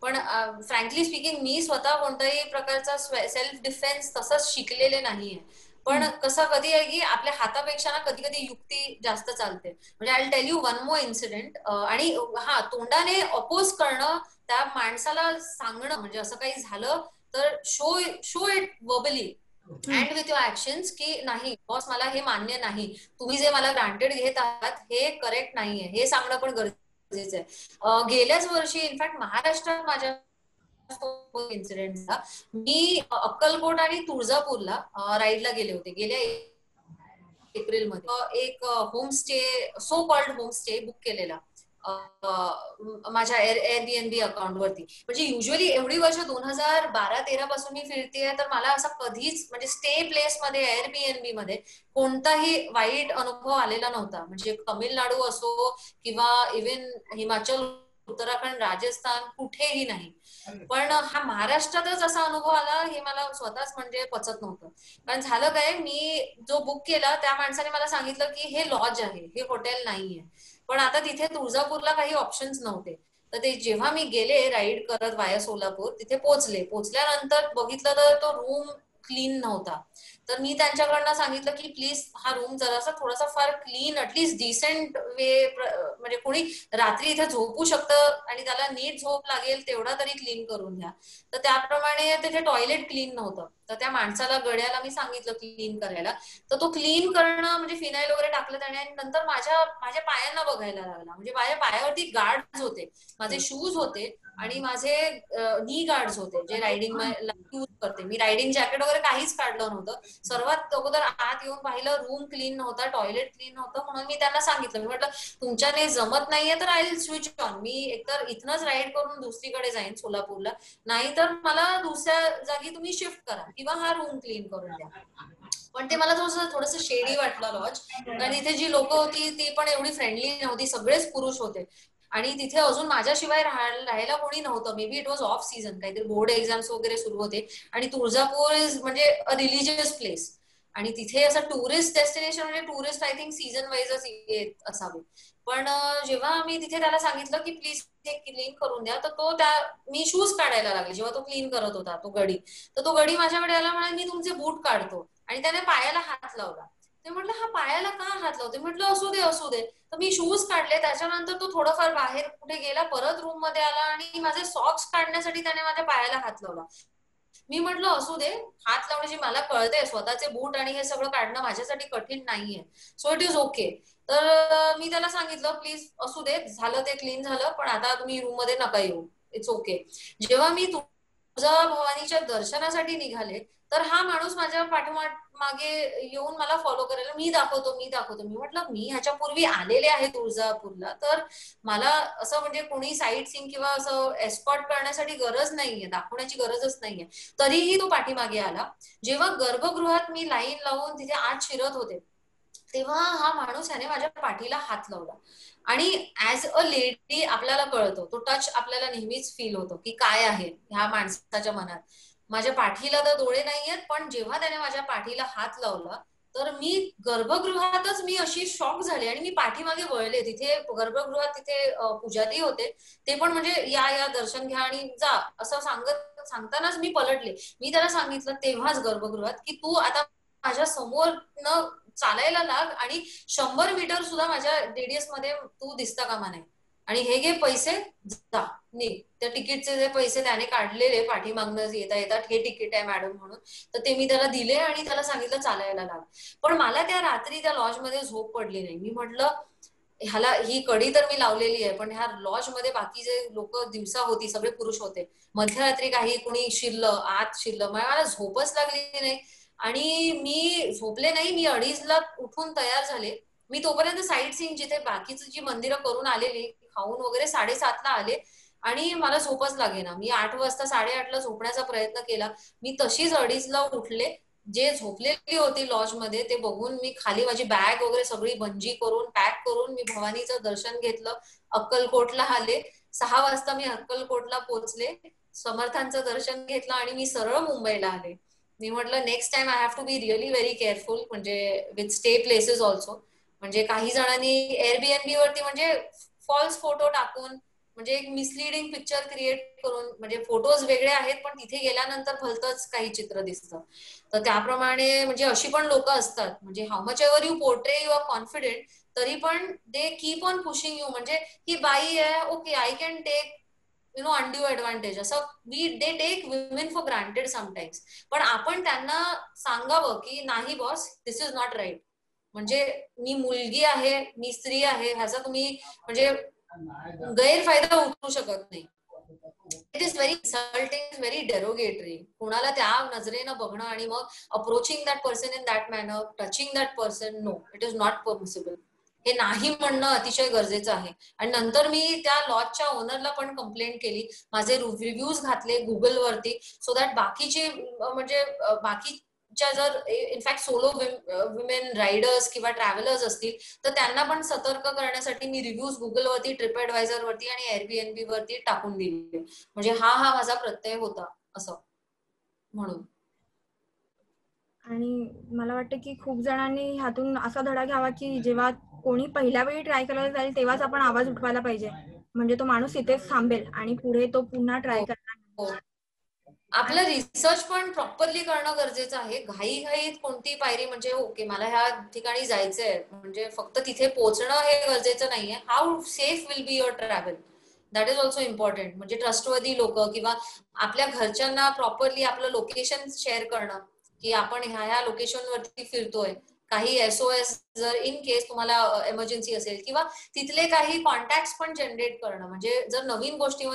पण फ्रँकली स्पीकिंग मी स्वतः कोणत्याही प्रकारचा सेल्फ डिफेन्स तसंच शिकलेले नाहीये. पण कसं कधी आहे की आपल्या हातापेक्षा ना कधी कधी युक्ती जास्त चालते. म्हणजे I will tell you one more incident. आणि हा तोंडाने अपोज करणं, त्या माणसाला सांगणं म्हणजे असं काही झालं तर show it verbally and with your actions की नाही बॉस मला हे मान्य नाही, तुम्ही जे मला ग्रांटेड घेत आहात हे करेक्ट नाहीये, हे सांगणं पण गरजेचं आहे. गेल्याच वर्षी इनफॅक्ट महाराष्ट्रात माझ्या इन्सिडेंटचा मी अक्कलकोट आणि तुळजापूरला राईडला गेले होते गेल्या एप्रिलमध्ये. एक homestay, so called homestay book केलेला माझ्या एअरबीएनबी अकाउंट वरती. म्हणजे युजली एवढी वर्ष 2012-13 पासून मी फिरतेय तर मला असा कधीच म्हणजे स्टे प्लेस मध्ये एअरबीएनबी मध्ये कोणताही वाईट अनुभव आलेला नव्हता. म्हणजे तामिळनाडू असो किंवा इव्हन हिमाचल, उत्तराखंड, राजस्थान, कुठेही नाही. पण हा महाराष्ट्रातच असा अनुभव आला हे मला स्वतःच म्हणजे पचत नव्हतं. कारण झालं काय, मी जो बुक केला त्या माणसाने मला सांगितलं की हे लॉज आहे, हे हॉटेल नाहीये. पण आता तिथे तुळजापूरला काही ऑप्शन्स नव्हते. तर ते जेव्हा मी गेले राईड करत वाया सोलापूर, तिथे पोहोचल्यानंतर बघितलं तर तो रूम क्लीन नव्हता. तर मी त्यांच्याकडनं सांगितलं की प्लीज हा रूम जरासा थोडासा फार क्लीन, अटलिस्ट डिसेंट वे, म्हणजे कोणी रात्री इथे झोपू शकतं आणि त्याला नीट झोप लागेल तेवढा तरी क्लीन करून द्या. तर त्याप्रमाणे तिथे टॉयलेट क्लीन नव्हतं. तर त्या माणसाला गड्याला मी सांगितलं क्लीन करायला. तर तो क्लीन करणं म्हणजे फिनाईल वगैरे टाकलं त्याने आणि नंतर माझ्या पायांना बघायला लागला. म्हणजे माझ्या पायावरती गार्ड्स होते, माझे शूज होते आणि माझे नी गार्ड्स होते जे रायडिंग यूज करते मी. रायडिंग जॅकेट वगैरे काहीच काढलं नव्हतं. सर्वात अगोदर आत येऊन पाहिलं रूम क्लीन नव्हता, टॉयलेट क्लीन नव्हतं. म्हणून मी त्यांना सांगितलं, मी म्हटलं तुमच्याने जमत नाहीये तर आय विल स्विच ऑन, मी एकतर इथनच राईड करून दुसरीकडे जाईन सोलापूरला, नाहीतर मला दुसऱ्या जागी तुम्ही शिफ्ट करा किंवा हा रूम क्लीन करून द्या. पण ते मला थोडंसं शेडी वाटलं लॉज. कारण इथे जी लोक होती ती पण एवढी फ्रेंडली नव्हती, सगळेच पुरुष होते आणि तिथे अजून माझ्याशिवाय राहायला कोणी नव्हतं. May be it was of season, काहीतरी बोर्ड एक्झाम्स वगैरे सुरू होते. आणि तुळजापूर इज म्हणजे अ रिलिजियस प्लेस आणि तिथे असं टुरिस्ट डेस्टिनेशन म्हणजे टुरिस्ट आय थिंक सीझन वाईजच येत असावे. पण जेव्हा मी तिथे त्याला सांगितलं की प्लीज हे क्लीन करून द्या, तर तो मी शूज काढायला लागले जेव्हा तो क्लीन करत होता तो गडी. तर तो गडी माझ्याकडे आला, म्हणाला मी तुमचे बूट काढतो आणि त्याने पायाला हात लावला. ते म्हटलं हा पायाला का हात लावते, म्हटलं असू दे. तर मी शूज काढले. त्याच्यानंतर तो थोडंफार बाहेर कुठे गेला, परत रूम मध्ये आला आणि माझे सॉक्स काढण्यासाठी त्याने माझ्या पायाला हात लावला. मी म्हटलं असू दे, हात लावण्याची मला कळते, स्वतःचे बूट आणि हे सगळं काढणं माझ्यासाठी कठीण नाहीये, सो इट इज ओके. तर मी त्याला सांगितलं प्लीज असू दे, झालं ते क्लीन झालं, पण आता तुम्ही रूम मध्ये नका येऊ, इट्स ओके. जेव्हा मी तुळजाभवानीच्या दर्शनासाठी निघाले तर हा माणूस माझ्या मागे येऊन मला फॉलो करायला, मी दाखवतो. मी म्हटलं मी ह्याच्यापूर्वी आलेले आहे तुळजापूरला, तर मला असं म्हणजे कोणी साईट सीइंग किंवा असं एस्कॉर्ट करण्यासाठी गरज नाहीये, दाखवण्याची गरजच नाहीये. तरीही तो पाठीमागे आला. जेव्हा गर्भगृहात मी लाईन लावून तिथे आत शिरत होते तेव्हा हा माणूस ह्याने माझ्या पाठीला हात लावला. आणि ऍज अ लेडी आपल्याला कळतो, तो टच आपल्याला नेहमीच फील होतो की काय आहे ह्या माणसाच्या मनात. माझ्या पाठीला तर डोळे नाहीयेत, पण जेव्हा त्याने माझ्या पाठीला हात लावला तर मी गर्भगृहातच मी अशी शॉक झाले आणि मी पाठीमागे वळले. तिथे गर्भगृहात तिथे पुजारी होते, ते पण म्हणजे या दर्शन घ्या आणि जा असं सांगतानाच मी पलटले. मी त्याला सांगितलं तेव्हाच गर्भगृहात की तू आता माझ्या समोर न चालायला लाग आणि 100 मीटर सुद्धा माझ्या रेडियस मध्ये तू दिसता कामा नाही, आणि हे घे पैसे, जा निघ. त्या तिकीटचे जे पैसे त्याने काढलेले पाठीमागनं येतात, हे तिकीट आहे मॅडम म्हणून, तर ते मी त्याला दिले आणि त्याला सांगितलं चालायला लाग. पण मला त्या रात्री त्या लॉज मध्ये झोप पडली नाही. मी म्हटलं ह्याला ही कडी तर मी लावलेली आहे, पण ह्या लॉज मध्ये बाकीचे लोक दिवसा होती, सगळे पुरुष होते, मध्यरात्री काही कोणी शिरलं, आत शिरलं, मला झोपच लागली नाही. आणि मी झोपले नाही. मी 2:30ला उठून तयार झाले. मी तोपर्यंत साईट सीइंग जिथे बाकीची जी मंदिरं करून आलेली, खाऊन वगैरे 7:30ला आले आणि मला झोपच लागेना. मी 8 वाजता 8:30ला झोपण्याचा प्रयत्न केला. मी तशीच 2:30ला उठले. जे झोपलेली होती लॉज मध्ये ते बघून मी खाली माझी बॅग वगैरे सगळी बंजी करून पॅक करून मी भवानीचं दर्शन घेतलं. अक्कलकोटला आले. 6 वाजता मी अक्कलकोटला पोहोचले, समर्थांचं दर्शन घेतलं आणि मी सरळ मुंबईला आले. मी म्हटलं next time I have to be really very careful, म्हणजे विथ स्टे प्लेसेस ऑल्सो. म्हणजे काही जणांनी एअरबीएनबी वरती म्हणजे फॉल्स फोटो टाकून म्हणजे एक मिसलिडिंग पिक्चर क्रिएट करून, म्हणजे फोटोज वेगळे आहेत पण तिथे गेल्यानंतर भलतंच काही चित्र दिसतं. तर त्याप्रमाणे म्हणजे अशी पण लोक असतात, म्हणजे how much ever you portray you are confident, तरी पण they keep on pushing you. म्हणजे ही बाई आहे, okay I can take undue advantage, असं they take women for granted sometimes. पण आपण त्यांना सांगावं की नाही boss, this is not right. म्हणजे मी मुलगी आहे, मी स्त्री आहे, ह्याचा तुम्ही म्हणजे गैरफायदा उठवू शकत नाही. It is very insulting, very derogatory. कुणाला त्या नजरेनं बघणं आणि मग approaching that person in that manner, touching that person, no, it is not possible. हे नाही म्हणणं अतिशय गरजेचं आहे. आणि नंतर मी त्या लॉजच्या ओनरला पण कंप्लेंट केली, माझे रिव्ह्यूज घातले गुगलवरती, सो दॅट बाकीचे म्हणजे बाकीच्या जर इनफॅक्ट सोलो विमेन रायडर्स किंवा ट्रॅव्हलर्स असतील तर त्यांना पण सतर्क करण्यासाठी मी रिव्ह्यूज गुगलवरती, ट्रिप ऍडवायझर वरती आणि एअरबीएनबी वरती टाकून दिले. म्हणजे हा माझा प्रत्यय होता असं म्हणून. आणि मला वाटतं की खूप जणांनी ह्यातून असा धडा घ्यावा की जेव्हा कोणी पहिल्या वेळी ट्राय करायला जाईल तेव्हाच आपण आवाज उठवायला पाहिजे, म्हणजे तो माणूस इथेच थांबेल आणि पुढे तो पुन्हा ट्राय हो करणार. हो. आपलं रिसर्च पण प्रॉपरली करणं गरजेचं आहे. घाईघाईत कोणती पायरी म्हणजे ओके मला ह्या ठिकाणी जायचंय म्हणजे फक्त तिथे पोहोचणं हे गरजेचं नाहीये. How safe will be your travel, that is also important. म्हणजे ट्रस्टवर्दी लोक किंवा आपल्या घरच्यांना प्रॉपरली आपलं लोकेशन शेअर करणं की आपण ह्या लोकेशन वरती फिरतोय. काही SOS जर इन केस तुम्हाला एमर्जन्सी असेल किंवा तिथले काही कॉन्टॅक्ट पण जनरेट करणं. म्हणजे जर नवीन गोष्टी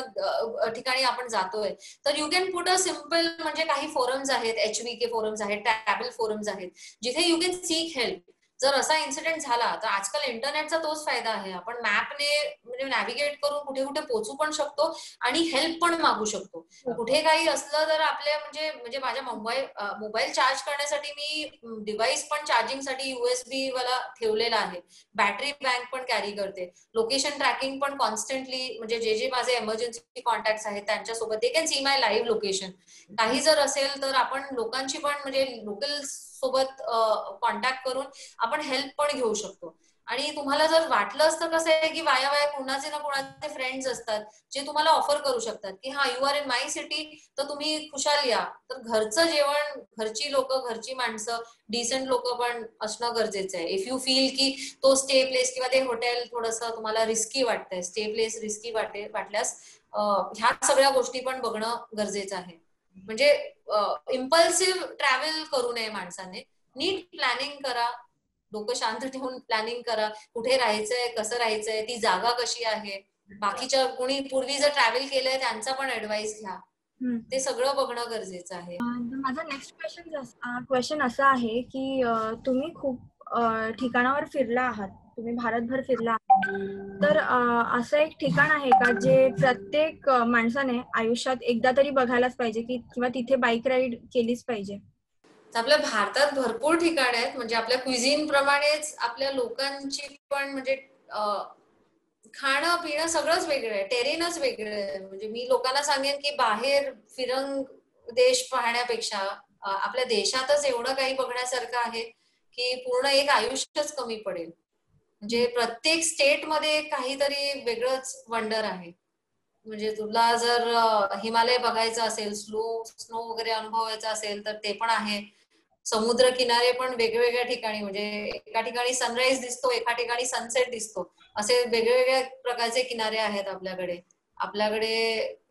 ठिकाणी आपण जातोय तर you can put a simple, म्हणजे काही फोरम्स आहेत, HVK फोरम्स आहेत, ट्रॅव्हल फोरम्स आहेत, जिथे यू कॅन सीक हेल्प. जर असा इन्सिडेंट झाला तर आजकाल इंटरनेटचा तोच फायदा आहे, आपण मॅपने म्हणजे नॅव्हिगेट करून कुठे कुठे पोहोचू पण शकतो आणि हेल्प पण मागू शकतो. कुठे काही असलं तर आपल्या म्हणजे माझ्या मोबाईल चार्ज करण्यासाठी मी डिव्हाइस पण चार्जिंगसाठी USB वाला ठेवलेला आहे, बॅटरी बँक पण कॅरी करते, लोकेशन ट्रॅकिंग पण कॉन्स्टंटली, म्हणजे जे माझे एमर्जन्सी कॉन्टॅक्ट आहेत त्यांच्यासोबत they can see my live location. काही जर असेल तर आपण लोकांची पण म्हणजे लोकल सोबत कॉन्टॅक्ट करून आपण हेल्प पण घेऊ शकतो. आणि तुम्हाला जर वाटलं असतं कसं आहे की वाया कुणाचे ना कुणाचे फ्रेंड्स असतात जे तुम्हाला ऑफर करू शकतात की हा you are in my city तर तुम्ही खुशाल या. तर घरचं जेवण, घरची लोक, घरची माणसं, डिसेंट लोक पण असणं गरजेचं आहे. इफ यू फील की तो स्टे प्लेस किंवा ते हॉटेल थोडंसं तुम्हाला रिस्की वाटतंय, स्टे प्लेस रिस्की वाटल्यास ह्या सगळ्या गोष्टी पण बघणं गरजेचं आहे. म्हणजे इम्पल्सिव्ह ट्रॅव्हल करू नये माणसाने, नीट प्लॅनिंग करा, डोकं शांत ठेवून प्लॅनिंग करा, कुठे राहायचंय, कसं राहायचंय, ती जागा कशी आहे, बाकीच्या कोणी पूर्वी जर ट्रॅव्हल केलंय त्यांचा पण ऍडवाइस घ्या, ते सगळं बघणं गरजेचं आहे. माझा नेक्स्ट क्वेश्चन असा आहे की तुम्ही खूप ठिकाणावर फिरला आहात, तुम्ही भारतभर फिरला आहात, तर असं एक ठिकाण आहे का जे प्रत्येक माणसाने आयुष्यात एकदा तरी बघायलाच पाहिजे की किंवा तिथे बाईक राईड केलीच पाहिजे? आपल्या भारतात भरपूर ठिकाण आहेत, म्हणजे आपल्या क्विझिन प्रमाणेच आपल्या लोकांची पण म्हणजे खाणं पिणं सगळंच वेगळं आहे, टेरेनच वेगळं आहे. म्हणजे मी लोकांना सांगेन की बाहेर फिरंग देश पाहण्यापेक्षा आपल्या देशातच एवढं काही बघण्यासारखं आहे की पूर्ण एक आयुष्यच कमी पडेल. म्हणजे प्रत्येक स्टेट मध्ये काहीतरी वेगळंच वंडर आहे. म्हणजे तुला जर हिमालय बघायचं असेल, स्नो वगैरे अनुभवायचा असेल तर ते पण आहे. समुद्र किनारे पण वेगवेगळ्या ठिकाणी, म्हणजे एका ठिकाणी सनराईज दिसतो, एका ठिकाणी सनसेट दिसतो, असे वेगवेगळ्या प्रकारचे किनारे आहेत आपल्याकडे. आपल्याकडे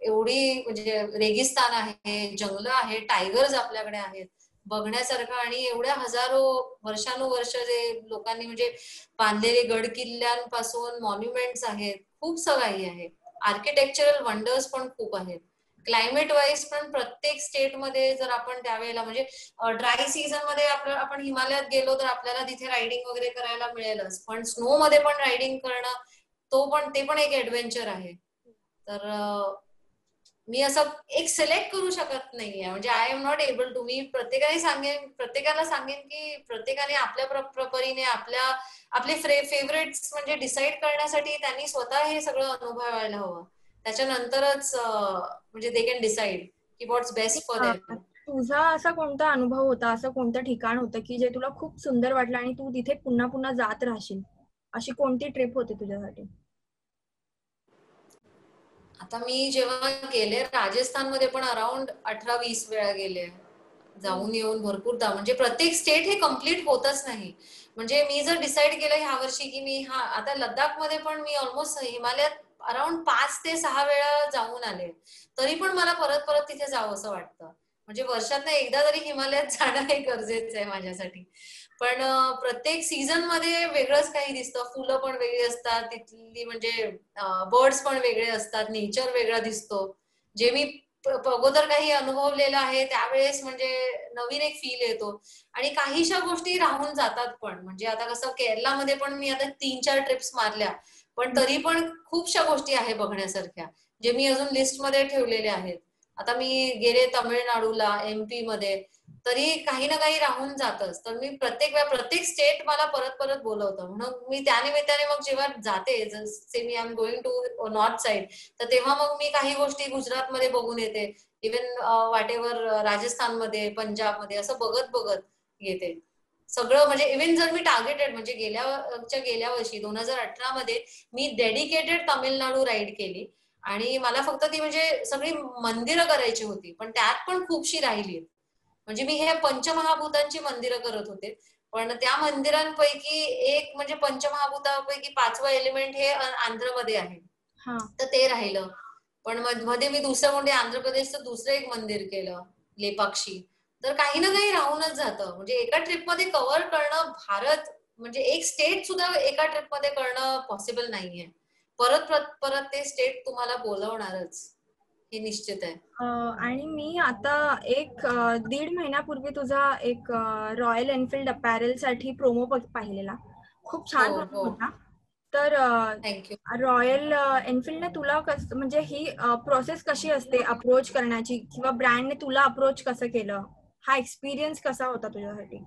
एवढी म्हणजे रेगिस्तान आहे, जंगल आहे, टायगर्स आपल्याकडे आहेत बघण्यासारखं. आणि एवढ्या हजारो वर्षानुवर्ष जे लोकांनी म्हणजे बांधलेले गड किल्ल्यांपासून मॉन्युमेंट्स आहेत, खूप काही आहे. आर्किटेक्चरल वंडर्स पण खूप आहेत. क्लायमेट वाईज पण प्रत्येक स्टेटमध्ये जर आपण त्यावेळेला म्हणजे ड्राय सीझन मध्ये आपण हिमालयात गेलो तर आपल्याला तिथे रायडिंग वगैरे करायला मिळेलच, पण स्नो मध्ये पण रायडिंग करणं ते पण एक ऍडव्हेंचर आहे. तर मी असं एक सिलेक्ट करू शकत नाहीये, म्हणजे I am not able to. मी प्रत्येकाला सांगेन की प्रत्येकाने आपल्या परीने आपले फेवरेट्स म्हणजे डिसाईड करण्यासाठी त्यांनी स्वतः हे सगळं अनुभवायला हवं. त्याच्यानंतरच म्हणजे दे कॅन डिसाईड की व्हॉट्स बेस्ट फॉर देम. तुझा असा कोणता अनुभव होता, असं कोणतं ठिकाण होतं की जे तुला खूप सुंदर वाटलं आणि तू तिथे पुन्हा पुन्हा जात राहशील? अशी कोणती ट्रिप होती तुझ्यासाठी? आता मी जेव्हा गेले राजस्थानमध्ये पण अराउंड 18-20 वेळा गेले, जाऊन येऊन भरपूरदा. म्हणजे प्रत्येक स्टेट हे कम्प्लीट होतच नाही. म्हणजे मी जर डिसाईड केलं ह्या वर्षी की मी आता लद्दाखमध्ये पण मी ऑलमोस्ट हिमालयात अराउंड 5 ते 6 वेळा जाऊन आले, तरी पण मला परत परत तिथे जावं असं वाटतं. म्हणजे वर्षातनं एकदा तरी हिमालयात जाणं हे गरजेचं आहे माझ्यासाठी. पण प्रत्येक सीझन मध्ये वेगळंच काही दिसतं, फुलं पण वेगळी असतात तिथली, म्हणजे बर्ड्स पण वेगळे असतात, नेचर वेगळा दिसतो. जे मी अगोदर काही अनुभवलेलं आहे त्यावेळेस म्हणजे नवीन एक फील येतो. आणि काहीशा गोष्टी राहून जातात पण, म्हणजे आता कसं केरलामध्ये पण मी आता 3-4 ट्रिप्स मारल्या, पण तरी पण खूपशा गोष्टी आहे बघण्यासारख्या जे मी अजून लिस्टमध्ये ठेवलेले आहेत. आता मी गेले तमिळनाडूला, MP मध्ये, तरी काही ना काही राहून जातच. तर मी प्रत्येक स्टेट मला परत परत बोलवतं, म्हणून मी त्यानिमित्ताने मग जेव्हा जाते, जसे मी I am going to north side, तर तेव्हा मग मी काही गोष्टी गुजरातमध्ये बघून येते, इवन वाटेवर राजस्थानमध्ये, पंजाबमध्ये असं बघत बघत येते सगळं. म्हणजे इव्हन जर मी टार्गेटेड, म्हणजे गेल्या वर्षी 2018 मध्ये मी डेडिकेटेड तामिळनाडू राईड केली, आणि मला फक्त ती म्हणजे सगळी मंदिरं करायची होती, पण त्यात पण खूपशी राहिली. म्हणजे मी हे पंचमहाभूतांची मंदिरं करत होते, पण त्या मंदिरांपैकी एक म्हणजे पंचमहाभूतापैकी 5वं एलिमेंट हे आंध्रमध्ये आहे, तर ते राहिलं. पण मध्ये मी दुसरं कोणते आंध्र प्रदेशचं दुसरं एक मंदिर केलं, लेपाक्षी. तर काही ना काही राहूनच जातं. म्हणजे एका ट्रिपमध्ये कव्हर करणं भारत, म्हणजे एक स्टेट सुद्धा एका ट्रिपमध्ये करणं पॉसिबल नाहीये. परत परत ते स्टेट तुम्हाला बोलवणारच, हे निश्चित आहे. आणि मी आता 1-1.5 महिन्यापूर्वी तुझा एक रॉयल एनफिल्ड अपॅरल साठी प्रोमो पाहिलेला. खूप हो छान प्रोमो हो, होता. तर थँक्यू. रॉयल एनफिल्डने तुला म्हणजे ही प्रोसेस कशी असते अप्रोच करण्याची, किंवा ब्रँडने तुला अप्रोच कसं केलं, हा एक्सपिरियन्स कसा होता तुझ्यासाठी?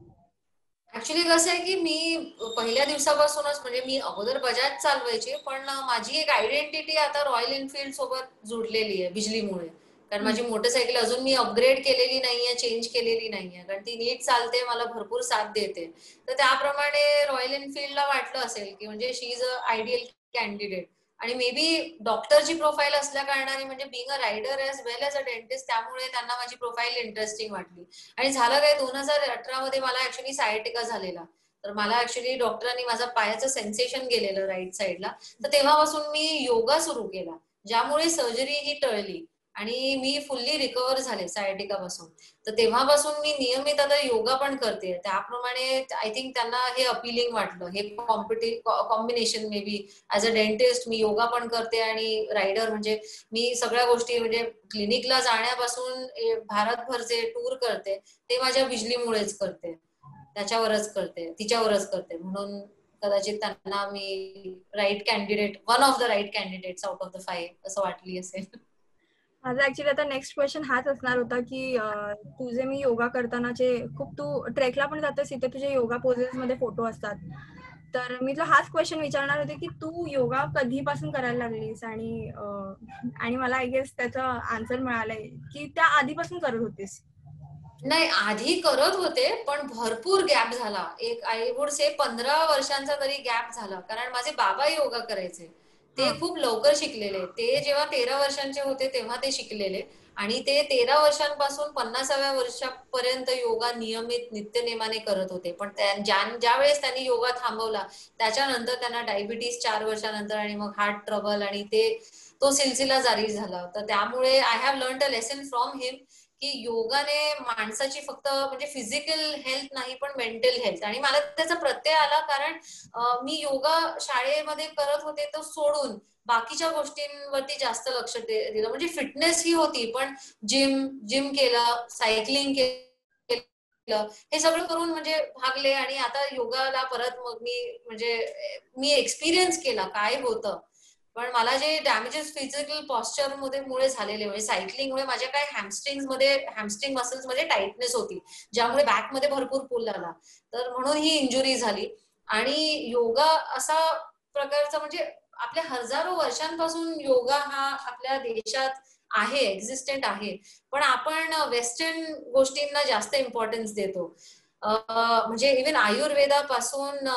ऍक्च्युली कसं आहे की मी पहिल्या दिवसापासूनच, म्हणजे मी अगोदर बजाज चालवायची, पण माझी एक आयडेंटिटी आता रॉयल एनफिल्ड सोबत जुडलेली आहे बिजलीमुळे. कारण माझी मोटरसायकल अजून मी अपग्रेड केलेली नाहीये, चेंज केलेली नाहीये, कारण ती नीट चालते, मला भरपूर साथ देते. तर त्याप्रमाणे रॉयल एनफिल्डला वाटलं असेल की म्हणजे she is a ideal candidate. आणि मे बी डॉक्टरची प्रोफाईल असल्या कारणाने, म्हणजे being a rider as well as a dentist, त्यामुळे त्यांना माझी प्रोफाईल इंटरेस्टिंग वाटली. आणि झालं काय, 2018 मध्ये मला ऍक्च्युली सायटिका झालेला. तर मला ऍक्च्युली डॉक्टरांनी माझा पायाचं सेन्सेशन गेलेलं राईट साईडला, तर तेव्हापासून मी योगा सुरू केला, ज्यामुळे सर्जरी ही टळली आणि मी फुल्ली रिकव्हर झाले सायटिका पासून. तर तेव्हापासून मी नियमित आता योगा पण करते. त्याप्रमाणे आय थिंक त्यांना हे अपिलिंग वाटलं, हे combination. Maybe as a dentist मी योगा पण करते आणि रायडर, म्हणजे मी सगळ्या गोष्टी, म्हणजे क्लिनिकला जाण्यापासून भारतभर जे टूर करते ते माझ्या बिजलीमुळेच करते, त्याच्यावरच करते, तिच्यावरच करते. म्हणून कदाचित त्यांना मी right candidate, one of the right candidates out of the 5 असं वाटली असेल. माझा ऍक्च्युली आता नेक्स्ट क्वेश्चन हाच असणार होता की तुझे मी योगा करतानाचे खूप, तू ट्रेकला पण जातेस, इथे तुझे योगा पोजेस मध्ये फोटो असतात. तर मी तुला हाच क्वेश्चन विचारणार होते की तू योगा कधीपासून करायला लागलीस, आणि मला आय गेस त्याचा आन्सर मिळालाय की त्या आधीपासून करत होतीस. नाही, आधी करत होते, पण भरपूर गॅप झाला. एक आय वुड से 15 वर्षांचा तरी गॅप झाला, कारण माझे बाबा योगा करायचे. ते खूप लवकर शिकलेले. ते जेव्हा 13 वर्षांचे होते तेव्हा ते शिकलेले, आणि ते 13 वर्षांपासून 50व्या वर्षापर्यंत योगा नियमित नित्यनेमाने करत होते. पण ज्या वेळेस त्यांनी योगा थांबवला, त्याच्यानंतर त्यांना डायबिटीस 4 वर्षानंतर, आणि मग हार्ट ट्रबल, आणि तो सिलसिला जारी झाला. तर त्यामुळे I have learn a lesson from him की योगाने माणसाची फक्त म्हणजे फिजिकल हेल्थ नाही, पण मेंटल हेल्थ. आणि मला त्याचा प्रत्यय आला, कारण मी योगा शाळेमध्ये करत होते तो सोडून बाकीच्या गोष्टींवरती जास्त लक्ष दिलं. म्हणजे फिटनेस ही होती, पण जिम केलं, सायकलिंग केलं, हे सगळं करून म्हणजे भागले. आणि आता योगाला परत मग मी एक्सपिरियन्स केला काय होतं. पण मला जे डॅमेजेस फिजिकल पॉस्चर मुळे झालेले, म्हणजे सायकलिंगमुळे माझ्या काय हॅमस्ट्रिंग मसल्स मध्ये टाइटनेस होती, ज्यामुळे बॅक मध्ये भरपूर पुल आला. तर म्हणून ही इंजुरी झाली. आणि योगा असा प्रकारचा, म्हणजे आपल्या हजारो वर्षांपासून योगा हा आपल्या देशात आहे, एक्झिस्टंट आहे, पण आपण वेस्टर्न गोष्टींना जास्त इम्पॉर्टन्स देतो. म्हणजे इव्हन आयुर्वेदापासून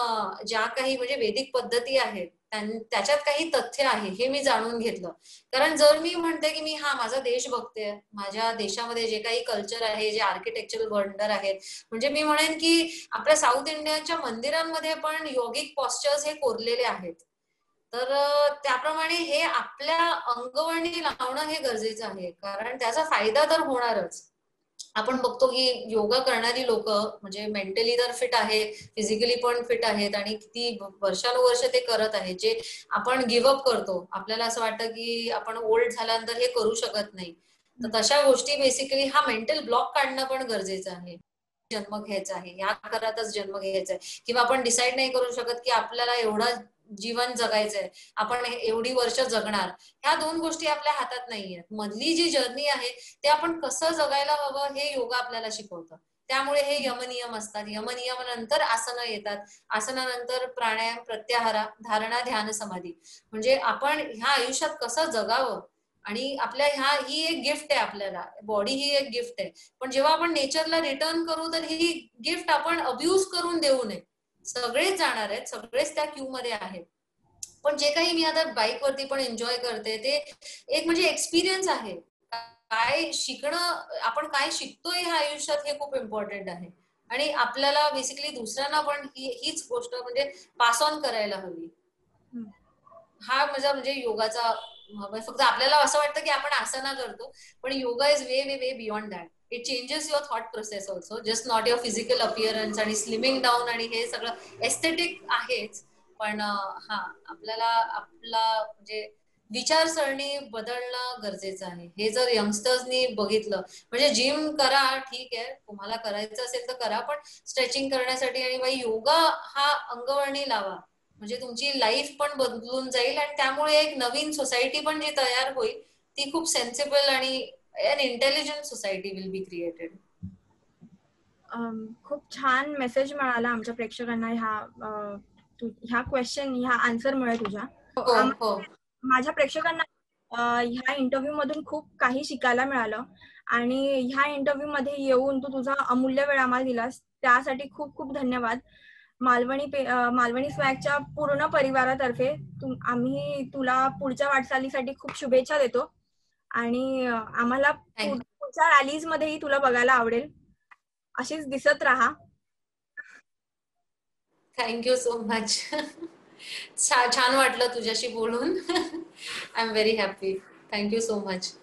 ज्या काही म्हणजे वैदिक पद्धती आहेत त्याच्यात काही तथ्य आहे हे मी जाणून घेतलं. कारण जर मी म्हणते की मी माझा देश बघते, माझ्या देशामध्ये जे काही कल्चर आहे, जे आर्किटेक्चरल वंडर आहेत, म्हणजे मी म्हणेन की आपल्या साऊथ इंडियाच्या मंदिरांमध्ये पण योगिक पॉस्चर्स हे कोरलेले आहेत. तर त्याप्रमाणे हे आपल्या अंगवळणी लावणं हे गरजेचं आहे, कारण त्याचा फायदा तर होणारच. आपण बघतो की योगा करणारी लोक म्हणजे मेंटली तर फिट आहे, फिजिकली पण फिट आहेत आणि किती वर्षानुवर्ष ते करत आहेत, जे आपण गिव्हअप करतो. आपल्याला असं वाटतं की आपण ओल्ड झाल्यानंतर हे करू शकत नाही. तर तशा गोष्टी बेसिकली हा मेंटल ब्लॉक काढणं पण गरजेचं आहे. जन्म घ्यायचा आहे, ह्या घरातच जन्म घ्यायचा आहे, किंवा आपण डिसाईड नाही करू शकत की आपल्याला एवढं जीवन जगायचंय, आपण एवढी वर्ष जगणार. ह्या दोन गोष्टी आपल्या हातात नाहीयेत. मधली जी जर्नी आहे ते आपण कसं जगायला हवं हे योगा आपल्याला शिकवतं. त्यामुळे हे यमनियम असतात. यमनियमानंतर आसनं येतात. आसनानंतर प्राणायाम, प्रत्याहार, धारणा, ध्यान, समाधी. म्हणजे आपण ह्या आयुष्यात कसं जगावं, आणि आपल्या ही एक गिफ्ट आहे. आपल्याला बॉडी ही एक गिफ्ट आहे, पण जेव्हा आपण नेचरला रिटर्न करू तर ही गिफ्ट आपण अब्यूज करून देऊ नये. सगळेच जाणार आहेत, सगळेच त्या क्यू मध्ये आहेत, पण जे काही मी आता बाईक वरती पण एन्जॉय करते ते एक म्हणजे एक्सपिरियन्स आहे. काय शिकणं, आपण काय शिकतोय ह्या आयुष्यात हे खूप इम्पॉर्टंट आहे. आणि आपल्याला बेसिकली दुसऱ्यांना पण हीच गोष्ट म्हणजे पास ऑन करायला हवी. हा माझा म्हणजे योगाचा, फक्त आपल्याला असं वाटतं की आपण आसना करतो, पण yoga is way way way beyond that. It changes your thought process also, just not your physical appearance आणि स्लिमिंग डाऊन आणि हे सगळं एस्थेटिक आहेच, पण आपल्याला आपला म्हणजे विचारसरणी बदलणं गरजेचं आहे. हे जर यंगस्टर्सनी बघितलं, म्हणजे जिम करा, ठीक आहे, तुम्हाला करायचं असेल तर करा, पण स्ट्रेचिंग करण्यासाठी आणि बाई योगा हा अंगवळणी लावा, म्हणजे तुमची लाईफ पण बदलून जाईल आणि त्यामुळे एक नवीन सोसायटी पण जी तयार होईल ती खूप सेन्सिबल आणि an intelligent society will be created. खूप छान मेसेज मिळाला आमच्या प्रेक्षकांना ह्या क्वेश्चन, ह्या आन्सरमुळे तुझ्या. माझ्या प्रेक्षकांना ह्या इंटरव्ह्यू मधून खूप काही शिकायला मिळालं, आणि ह्या इंटरव्ह्यू मध्ये येऊन तू तुझा अमूल्य वेळ आम्हाला दिलास, त्यासाठी खूप खूप धन्यवाद. मालवणी स्वॅगच्या पूर्ण परिवारातर्फे आम्ही तुला पुढच्या वाटचालीसाठी खूप शुभेच्छा देतो, आणि आम्हाला पुढच्या रॅलीज मध्येही तुला बघायला आवडेल. अशीच दिसत राहा. Thank you so much. छान वाटलं तुझ्याशी बोलून. I am very happy. Thank you so much.